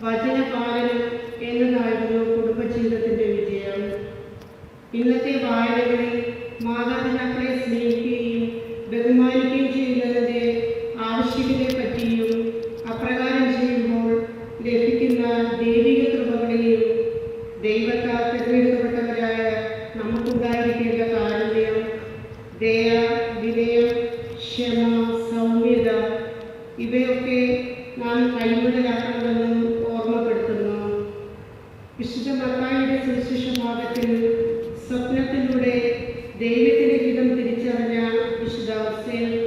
വചനപാലനം എന്നതായിരുന്നു കുടുംബജീവിതത്തിൻ്റെ വിജയം. ഇന്നത്തെ വായനകളിൽ മാതാപിതാക്കളെ സ്നേഹിക്കുകയും ബഹുമാനിക്കുകയും ചെയ്യുന്നതിൻ്റെ ആവശ്യകതയെ പറ്റിയും അപ്രകാരം ചെയ്യുമ്പോൾ ലഭിക്കുന്ന ദൈവിക കൃപകളെയും ദൈവത്താൽ തിരഞ്ഞെടുക്കപ്പെട്ടവരായ നമുക്കുണ്ടായിരിക്കേണ്ട കാരുണ്യം, ദയ, വിനയം, ക്ഷമ, സൗമ്യത ഇവയൊക്കെ നാം കൈമുതലാക്കണമെന്നും ഓർമ്മപ്പെടുത്തുന്നു. വിശുദ്ധ മത്തായിയുടെ സുവിശേഷ ഭാഗത്തിൽ സ്വപ്നത്തിലൂടെ ദൈവത്തിൻ്റെ ഹിതം തിരിച്ചറിഞ്ഞ വിശുദ്ധ ഔസേപ്പ്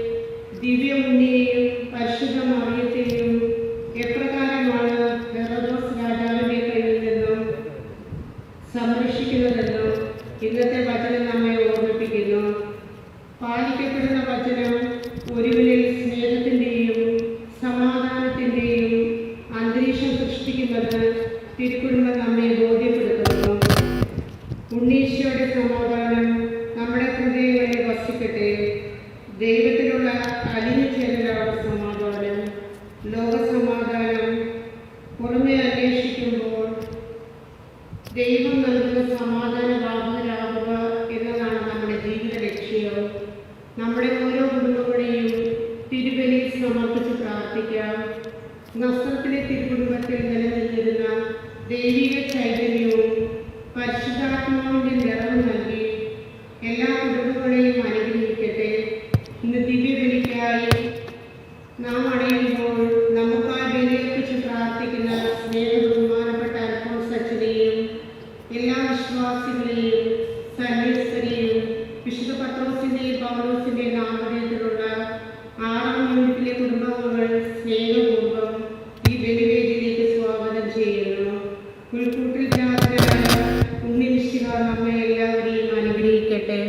ദിവ്യ ഉണ്ണിയെയും പരിശുദ്ധ മറിയത്തെയും എപ്രകാരമാണ് ഹെറോദോസ് രാജാവിൻ്റെ കയ്യിൽ നിന്നും സംരക്ഷിക്കുന്നതെന്നും ഇന്നത്തെ വചനം നമ്മെ ഓർമ്മിപ്പിക്കുന്നു. പാലിക്കപ്പെടുന്ന വചനം ഒരുവനിൽ സ്നേഹത്തിൻ്റെയും സമാധാനത്തിൻ്റെയും അന്തരീക്ഷം സൃഷ്ടിക്കുന്നത് തിരുക്കുടുംബം നമ്മെ ബോധ്യപ്പെടുത്തുന്നു. ഉണ്ണീശോയുടെ സമാധാനം നമ്മുടെ ഹൃദയങ്ങളിൽ വസിക്കട്ടെ. ദൈവത്തിലുള്ള അലിഞ്ഞു ചേരലാണ് സമാധാനം. ലോകസമാധാനം പുറമെ അന്വേഷിക്കുമ്പോൾ ദൈവം നൽകുന്ന സമാധാനവാഹകരാകുക എന്നതാണ് നമ്മുടെ ജീവിത ലക്ഷ്യം. നമ്മുടെ ഓരോ കുടുംബങ്ങളെയും തിരുബലിയിൽ സമർപ്പിച്ച് പ്രാർത്ഥിക്കാം. നസ്രത്തിലെ തിരുക്കുടുംബത്തിൽ നിലനിന്നിരുന്ന ദൈവിക ചൈതന്യവും പരിശുദ്ധാത്മാവിൻ്റെ നിറവും നൽകി എല്ലാ കുടുംബങ്ങളെയും അനുഗ്രഹിക്കട്ടെ. ഇന്ന് ദിവ്യബലിക്കായി നാം അണയുമ്പോൾ നമുക്കായി ബലിയർപ്പിച്ച് പ്രാർത്ഥിക്കുന്ന സ്നേഹ ബഹുമാനപ്പെട്ട അൽഫോൻസ് അച്ഛനെയും എല്ലാ വിശ്വാസികളെയും സന്യസ്തരെയും വിശുദ്ധ പത്രോസിൻ്റെയും പൗലോസിൻ്റെയും നാമധേയത്തിലുള്ള 6ാം യൂണിറ്റിലെ കുടുംബാംഗങ്ങൾ സ്നേഹപൂർവ്വം ഈ ബലിവേദിയിലേക്ക് സ്വാഗതം ചെയ്യുന്നു. ഉൾക്കൂട്ടിൽ ജാതരായ ഉണ്ണിമിശിഹ നമ്മെ എല്ലാവരെയും അനുഗ്രഹിക്കട്ടെ.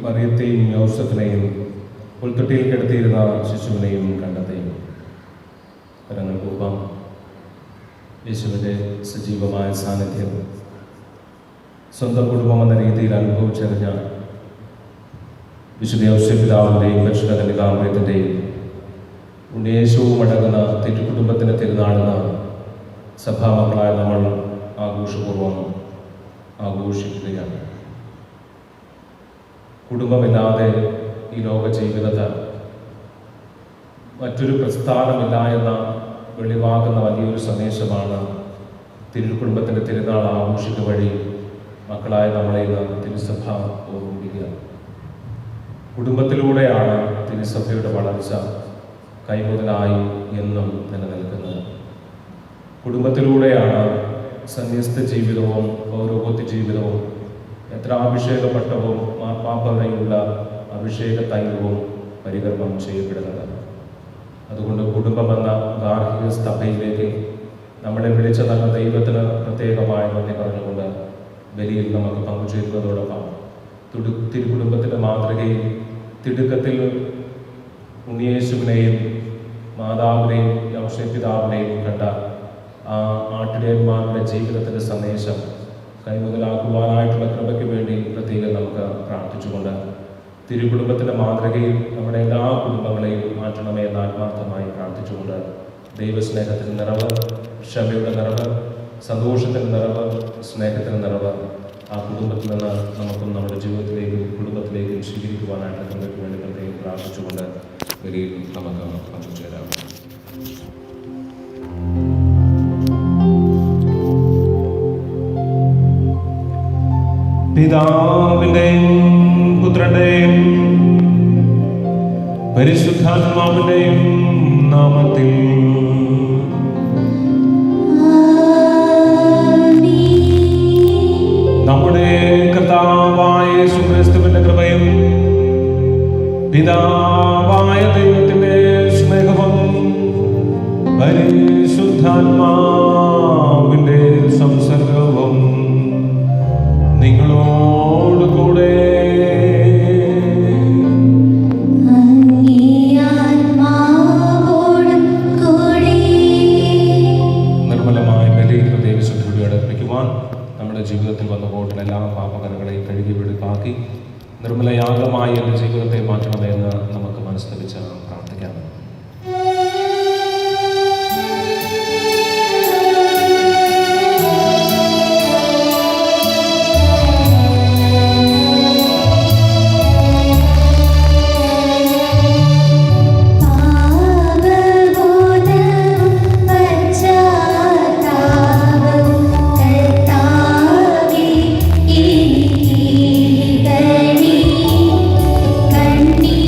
മറിയത്തെയും യോസഫിനെയും പുൽത്തൊട്ടിയിൽ കിടത്തിയിരുന്ന ശിശുവിനെയും കണ്ടെത്തി. കരങ്ങൾ കൂപ്പാം. യേശുവിൻ്റെ സജീവമായ സാന്നിധ്യം സ്വന്തം കുടുംബം എന്ന രീതിയിൽ അനുഭവിച്ചറിഞ്ഞ വിശുദ്ധ ഔസേപ്പിതാവിൻ്റെയും പരിശുദ്ധ കന്യകാമറിയത്തിൻ്റെയും ഉണ്ണിയേശുവും അടങ്ങുന്ന തിരുക്കുടുംബത്തിൻ്റെ തിരുനാളെന്ന സഭാമക്കളായ നമ്മൾ ആഘോഷപൂർവ്വം ആഘോഷിക്കുകയാണ്. കുടുംബമില്ലാതെ ഈ ലോക ജീവിതത്തിൽ മറ്റൊരു പ്രസ്ഥാനമില്ല എന്ന വെളിവാകുന്ന വലിയൊരു സന്ദേശമാണ് തിരുക്കുടുംബത്തിൻ്റെ തിരുനാൾ ആഘോഷിക്കുക വഴി മക്കളായ നമ്മളെ തിരുസഭ ഓർമ്മിപ്പിക്കുക. കുടുംബത്തിലൂടെയാണ് തിരുസഭയുടെ വളർച്ച കൈമുതലായി എന്നും നിലനിൽക്കുന്നത്. കുടുംബത്തിലൂടെയാണ് സന്യസ്ത ജീവിതവും പൗരോഹിത്യ ജീവിതവും എത്ര അഭിഷേകപ്പെട്ടവും മാർപ്പാപ്പതയുള്ള അഭിഷേക തൈലവും പരികർമ്മം ചെയ്യപ്പെടുന്നത്. അതുകൊണ്ട് കുടുംബമെന്ന ഗാർഹിക സഭയിലേക്ക് നമ്മളെ വിളിച്ച നല്ല ദൈവത്തിന് പ്രത്യേകമായ നന്ദി പറഞ്ഞുകൊണ്ട് ബലിയിൽ നമുക്ക് പങ്കുചേരുന്നതോടൊപ്പം തിരുക്കുടുംബത്തിൻ്റെ മാതൃകയിൽ തിടുക്കത്തിൽ ഉണ്ണിയേശുവിനെയും മാതാവിനെയും ഔസേപ്പിതാവിനെയും കണ്ട ആ ആട്ടിടയന്മാരുടെ ജീവിതത്തിൻ്റെ സന്ദേശം കൈമുതലാക്കുവാനായിട്ടുള്ള കൃപയ്ക്ക് വേണ്ടി പ്രത്യേകം നമുക്ക് പ്രാർത്ഥിച്ചുകൊണ്ട് തിരുക്കുടുംബത്തിൻ്റെ മാതൃകയിൽ നമ്മുടെ എല്ലാ കുടുംബങ്ങളെയും മാറ്റണമേ എന്ന് ആത്മാർത്ഥമായി പ്രാർത്ഥിച്ചുകൊണ്ട് ദൈവസ്നേഹത്തിൻ്റെ നിറവ്, ക്ഷമയുടെ നിറവ്, സന്തോഷത്തിൻ്റെ നിറവ്, സ്നേഹത്തിൻ്റെ നിറവ് ആ കുടുംബത്തിൽ നിന്ന് നമുക്കും നമ്മുടെ ജീവിതത്തിലേക്കും കുടുംബത്തിലേക്കും സ്വീകരിക്കുവാനായിട്ട് കൃപയ്ക്ക് വേണ്ടി പ്രത്യേകം പ്രാർത്ഥിച്ചുകൊണ്ട് ബലിയിൽ നമുക്ക് പങ്കുചേരാം. പിതാവിൻ്റെയും പുത്രൻ്റെയും പരിശുദ്ധാത്മാവിൻ്റെയും നാമത്തിൽ നമ്മുടെ കർത്താവായ യേശുക്രിസ്തുവിന്റെ കൃപയും പിതാവായ ദൈവത്തിന്റെ സ്നേഹവും പരിശുദ്ധാത്മാവിന്റെ സംസർഗവും നിങ്ങളോട് കൂടെ നിർമ്മലമായ ബലിയിൽ ദൈവശുദ്ധിയോടെ അർപ്പിക്കുവാൻ നമ്മുടെ ജീവിതത്തിൽ വന്ന പോയിട്ടുള്ള എല്ലാ പാപകരങ്ങളെയും കഴുകി വെളുപ്പാക്കി നിർമ്മലയാഗമായി എൻ്റെ ജീവിതത്തെ മാറ്റണമെന്ന് നമുക്ക് മനസ്തപിച്ച് പ്രാർത്ഥിക്കാം. കണ്ണി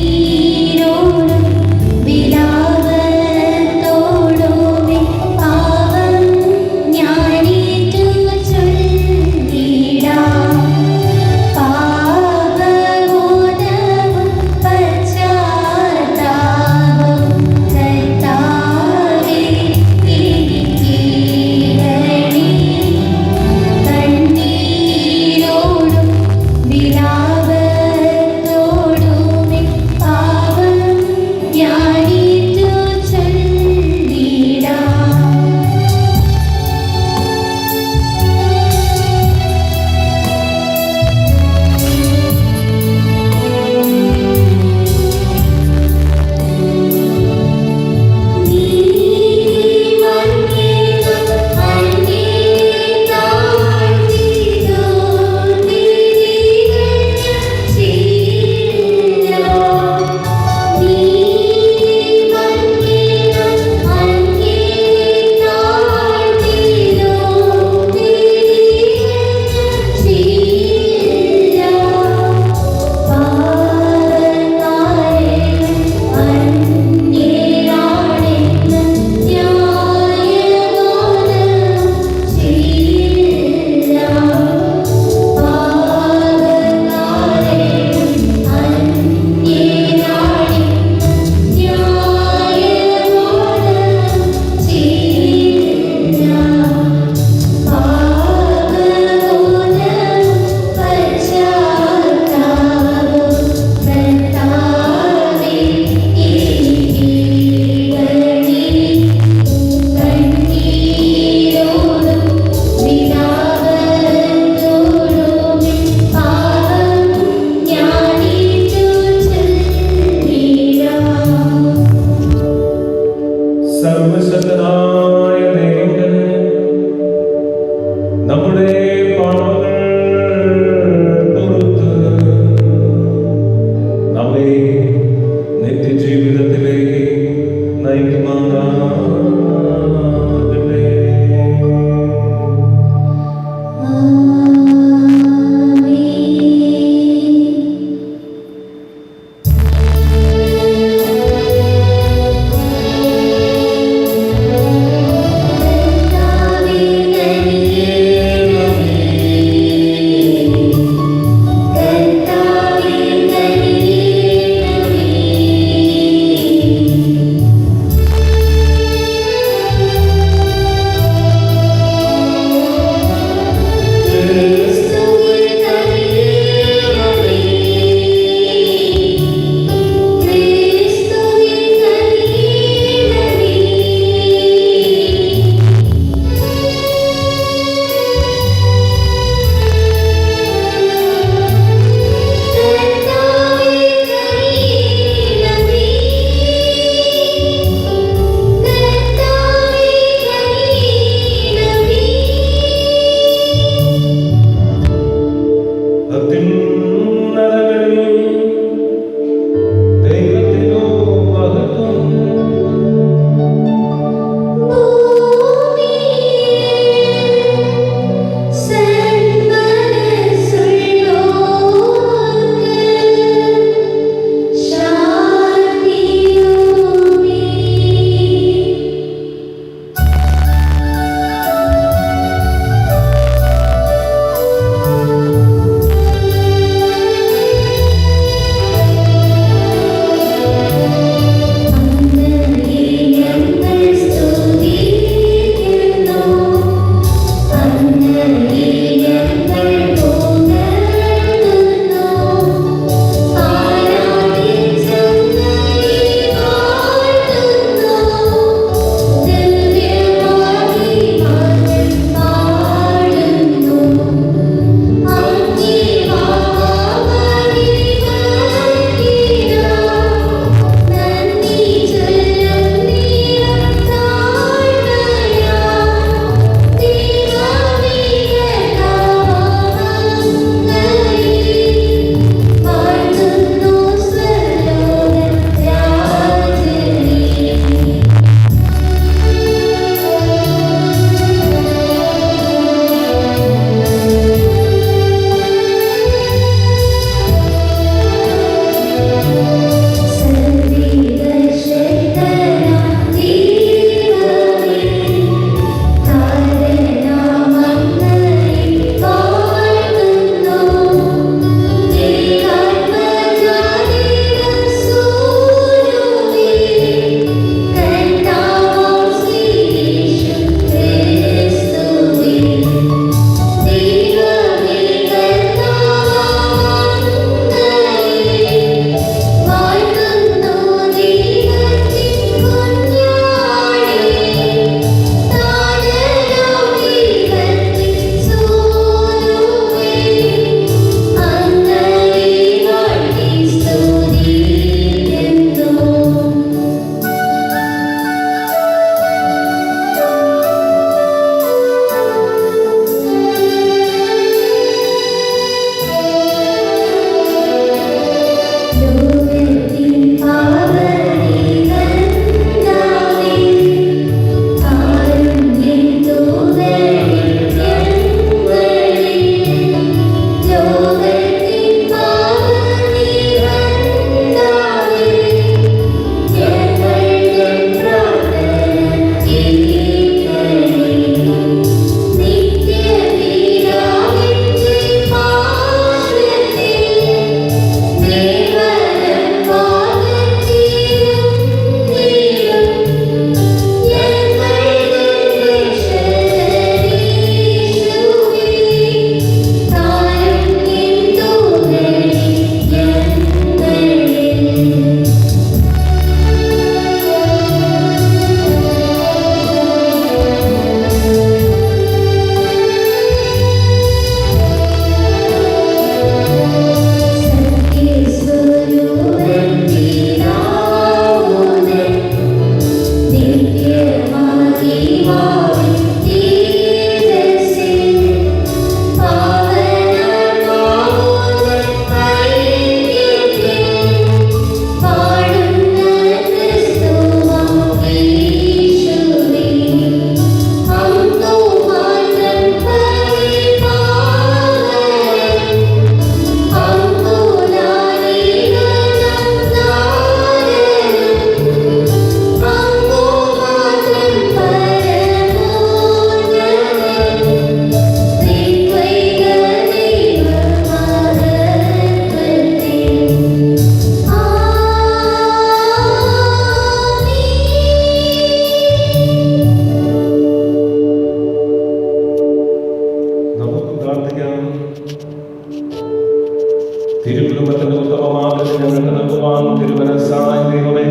ഞങ്ങൾക്ക് നൽകുവാൻ തിരുമനസ്സായ ദൈവമേ,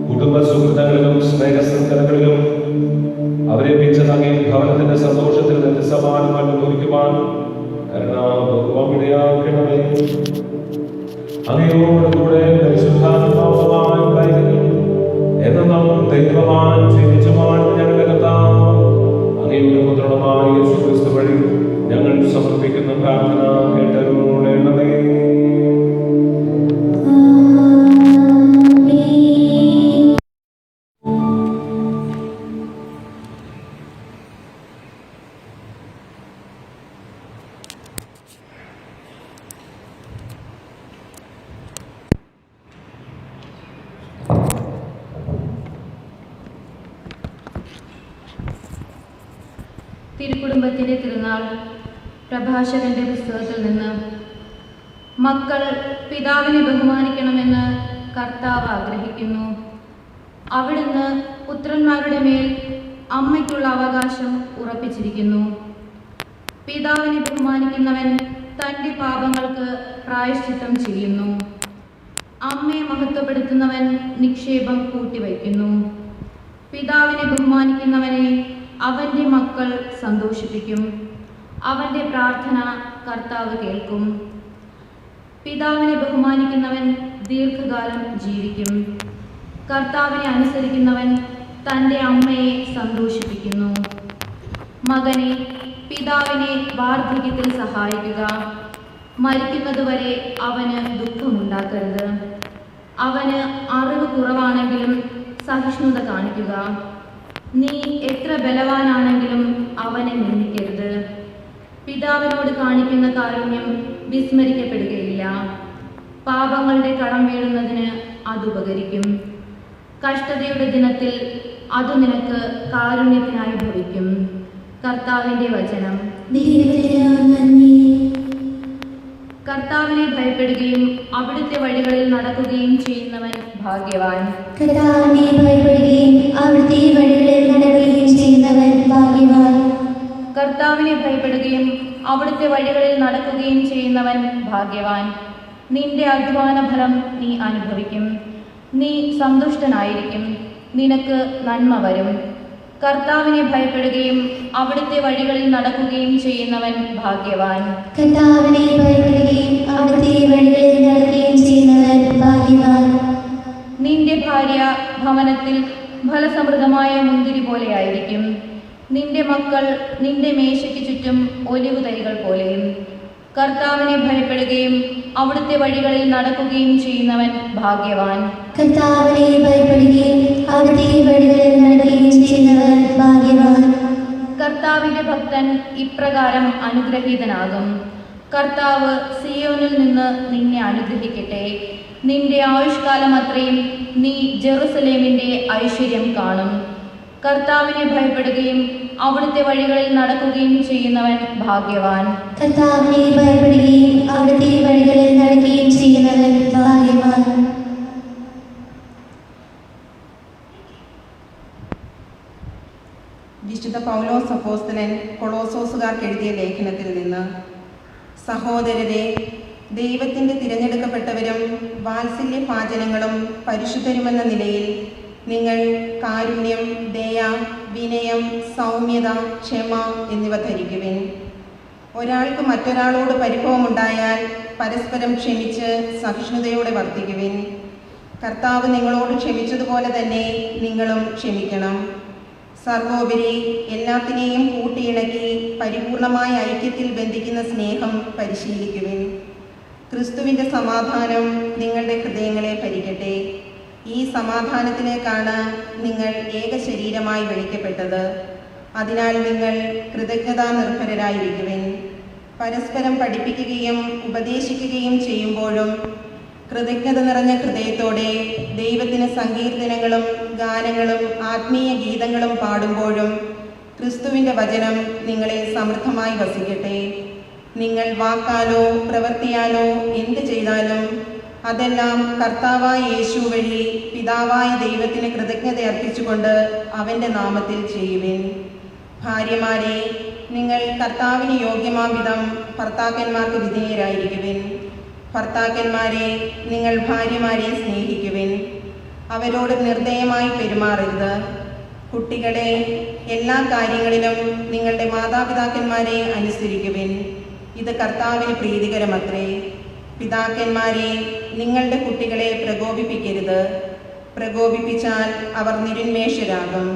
കുടുംബ സുഹൃത്തുക്കളിലും സ്നേഹസംഘടനകളിലും അവരേൽപ്പിച്ച അങ്ങേ ഭവനത്തിന്റെ സന്തോഷത്തിൽ നിന്ന് സമാനം അനുഭവിക്കുവാൻ കരുണാകരണമേ. അങ്ങയോട് കൂടെ പരിശുദ്ധാത്മാവുമായി ഉണ്ടായിരിക്കും എന്നും ദൈവമാൻ ജീവിച്ചുവാൻ ഞങ്ങളുടെ കർത്താവ് അങ്ങയുടെ പുത്രനുമായ യേശുക്രിസ്തു വഴി ഞങ്ങൾ സമർപ്പിക്കുന്ന പ്രാർത്ഥന കേട്ടരുളണമേ. തിരുക്കുടുംബത്തിൻ്റെ തിരുനാൾ പ്രഭാഷകന്റെ പുസ്തകത്തിൽ നിന്ന്. മക്കൾ പിതാവിനെ ബഹുമാനിക്കണമെന്ന് കർത്താവ് ആഗ്രഹിക്കുന്നു. അവിടുന്ന് പുത്രന്മാരുടെ മേൽ അമ്മയ്ക്കുള്ള അവകാശം ഉറപ്പിച്ചിരിക്കുന്നു. പിതാവിനെ ബഹുമാനിക്കുന്നവൻ തൻ്റെ പാപങ്ങൾക്ക് പ്രായശ്ചിത്തം ചെയ്യുന്നു. അമ്മയെ മഹത്വപ്പെടുത്തുന്നവൻ നിക്ഷേപം കൂട്ടിവയ്ക്കുന്നു. പിതാവിനെ ബഹുമാനിക്കുന്നവനെ അവൻ്റെ മക്കൾ സന്തോഷിപ്പിക്കും. അവൻ്റെ പ്രാർത്ഥന കർത്താവ് കേൾക്കും. പിതാവിനെ ബഹുമാനിക്കുന്നവൻ ദീർഘകാലം ജീവിക്കും. കർത്താവിനെ അനുസരിക്കുന്നവൻ തൻ്റെ അമ്മയെ സന്തോഷിപ്പിക്കുന്നു. മകനെ, പിതാവിനെ വാർദ്ധക്യത്തിൽ സഹായിക്കുക. മരിക്കുന്നതുവരെ അവന് ദുഃഖമുണ്ടാക്കരുത്. അവന് അറിവ് കുറവാണെങ്കിലും സഹിഷ്ണുത കാണിക്കുക. നീ എത്ര ബലവാനാണെങ്കിലും അവനെ നിന്ദിക്കരുത്. പിതാവിനോട് കാണിക്കുന്ന കാരുണ്യം വിസ്മരിക്കപ്പെടുകയില്ല. പാപങ്ങളുടെ കടം വീഴുന്നതിന് അതുപകരിക്കും. കഷ്ടതയുടെ ദിനത്തിൽ അത് നിനക്ക് കാരുണ്യത്തിനായി ഭവിക്കും. കർത്താവിൻ്റെ വചനം. കർത്താവിനെ ഭയപ്പെടുകയും അവിടുത്തെ വഴികളിൽ നടക്കുകയും ചെയ്യുന്നവൻ ഭാഗ്യവാൻ. കർത്താവിനെ ഭയപ്പെടുകയും അവിടുത്തെ വഴികളിൽ നടക്കുകയും ചെയ്യുന്നവൻ ഭാഗ്യവാൻ. കർത്താവിനെ ഭയപ്പെടുകയും അവിടുത്തെ വഴികളിൽ നടക്കുകയും ചെയ്യുന്നവൻ ഭാഗ്യവാൻ. നിന്റെ അധ്വാന ഫലം നീ അനുഭവിക്കും. നീ സന്തുഷ്ടനായിരിക്കും. നിനക്ക് നന്മ വരും. കർത്താവിനെ ഭയപ്പെടുകയും അവിടുത്തെ വഴികളിൽ നടക്കുകയും ചെയ്യുന്നവൻ ഭാഗ്യവാൻ. കർത്താവിനെ ഭയപ്പെടുകയും അവിടുത്തെ വഴികളിൽ നടക്കുകയും ചെയ്യുന്നവൻ ഭാഗ്യവാൻ. നിന്റെ ഭാര്യ ഭവനത്തിൽ ഫലസമൃദ്ധമായ മുന്തിരി പോലെയായിരിക്കും. നിന്റെ മക്കൾ നിന്റെ മേശയ്ക്ക് ചുറ്റും ഒലിവു തൈകൾ പോലെയും. കർത്താവിനെ ഭയപ്പെടുകയും അവിടുത്തെ വഴികളിൽ നടക്കുകയും ചെയ്യുന്നവൻ ഭാഗ്യവാൻ. കർത്താവിനെ ഭയപ്പെടുകയും അവിടുത്തെ വഴികളിൽ നടക്കുകയും ചെയ്യുന്നവൻ ഭാഗ്യവാൻ. കർത്താവിന്റെ ഭക്തൻ ഇപ്രകാരം അനുഗ്രഹീതനാകും. കർത്താവ് സിയോനിൽ നിന്ന് നിന്നെ അനുഗ്രഹിക്കട്ടെ. നിന്റെ ആയുഷ്കാലം അത്രയും നീ ജെറുസലേമിന്റെ ഐശ്വര്യം കാണും. കർത്താവിനെ ഭയപ്പെടുകയും അവിടുത്തെ വഴികളിൽ നടക്കുകയും ചെയ്യുന്നവൻ ഭാഗ്യവാൻ. കർത്താവിനെ ഭയപ്പെടുകയും അവിടുത്തെ വഴികളിൽ നടക്കുകയും ചെയ്യുന്നവൻ ഭാഗ്യവാൻ. വിശുദ്ധ പൗലോസ് അപ്പോസ്തലൻ കൊളോസോസുകാർക്ക് എഴുതിയ ലേഖനത്തിൽ നിന്ന്. സഹോദരരെ, ദൈവത്തിൻ്റെ തിരഞ്ഞെടുക്കപ്പെട്ടവരും വാത്സല്യഭാചനങ്ങളും പരിശുദ്ധരുമെന്ന നിലയിൽ നിങ്ങൾ കാരുണ്യം, ദയ, വിനയം, സൗമ്യത, ക്ഷമ എന്നിവ ധരിക്കുവിൻ. ഒരാൾക്ക് മറ്റൊരാളോട് പരിഭവമുണ്ടായാൽ പരസ്പരം ക്ഷമിച്ച് സഹിഷ്ണുതയോടെ വർത്തിക്കുവിൻ. കർത്താവ് നിങ്ങളോട് ക്ഷമിച്ചതുപോലെ തന്നെ നിങ്ങളും ക്ഷമിക്കണം. സർവോപരി എല്ലാത്തിനെയും കൂട്ടിയിണക്കി പരിപൂർണമായ ഐക്യത്തിൽ ബന്ധിക്കുന്ന സ്നേഹം പരിശീലിക്കുവിൻ. ക്രിസ്തുവിൻ്റെ സമാധാനം നിങ്ങളുടെ ഹൃദയങ്ങളെ ഭരിക്കട്ടെ. ഈ സമാധാനത്തിലേക്കാണ് നിങ്ങൾ ഏക ശരീരമായി വിളിക്കപ്പെട്ടത്. അതിനാൽ നിങ്ങൾ കൃതജ്ഞതാ നിർഭരരായിരിക്കുവിൻ. പരസ്പരം പഠിപ്പിക്കുകയും ഉപദേശിക്കുകയും ചെയ്യുമ്പോഴും കൃതജ്ഞത നിറഞ്ഞ ഹൃദയത്തോടെ ദൈവത്തിന് സങ്കീർത്തനങ്ങളും ഗാനങ്ങളും ആത്മീയ ഗീതങ്ങളും പാടുമ്പോഴും ക്രിസ്തുവിൻ്റെ വചനം നിങ്ങളെ സമൃദ്ധമായി വസിക്കട്ടെ. നിങ്ങൾ വാക്കാലോ പ്രവൃത്തിയാലോ എന്ത് ചെയ്താലും അതെല്ലാം കർത്താവായ യേശു വഴി പിതാവായ ദൈവത്തിന് കൃതജ്ഞത അർപ്പിച്ചുകൊണ്ട് അവൻ്റെ നാമത്തിൽ ചെയ്യുവിൻ. ഭാര്യമാരെ, നിങ്ങൾ കർത്താവിന് യോഗ്യമാം വിധം ഭർത്താക്കന്മാർക്ക് വിധേയരായിരിക്കുവിൻ. ഭർത്താക്കന്മാരെ, നിങ്ങൾ ഭാര്യമാരെ സ്നേഹിക്കുവിൻ. അവരോട് നിർദ്ദയമായി പെരുമാറരുത്. കുട്ടികളെ, എല്ലാ കാര്യങ്ങളിലും നിങ്ങളുടെ മാതാപിതാക്കന്മാരെ അനുസരിക്കുവിൻ. ഇത് കർത്താവിന് പ്രീതികരമത്രേ. പിതാക്കന്മാരെ, നിങ്ങളുടെ കുട്ടികളെ പ്രകോപിപ്പിക്കരുത്. പ്രകോപിപ്പിച്ചാൽ അവർ നിരുന്മേഷരാകും.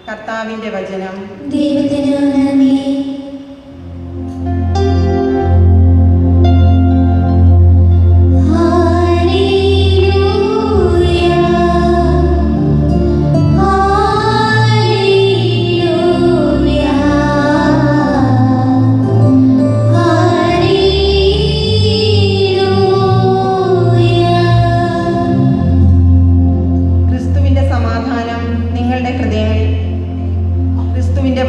കർത്താവിൻ്റെ വചനം. ദൈവത്തിന് നന്ദി.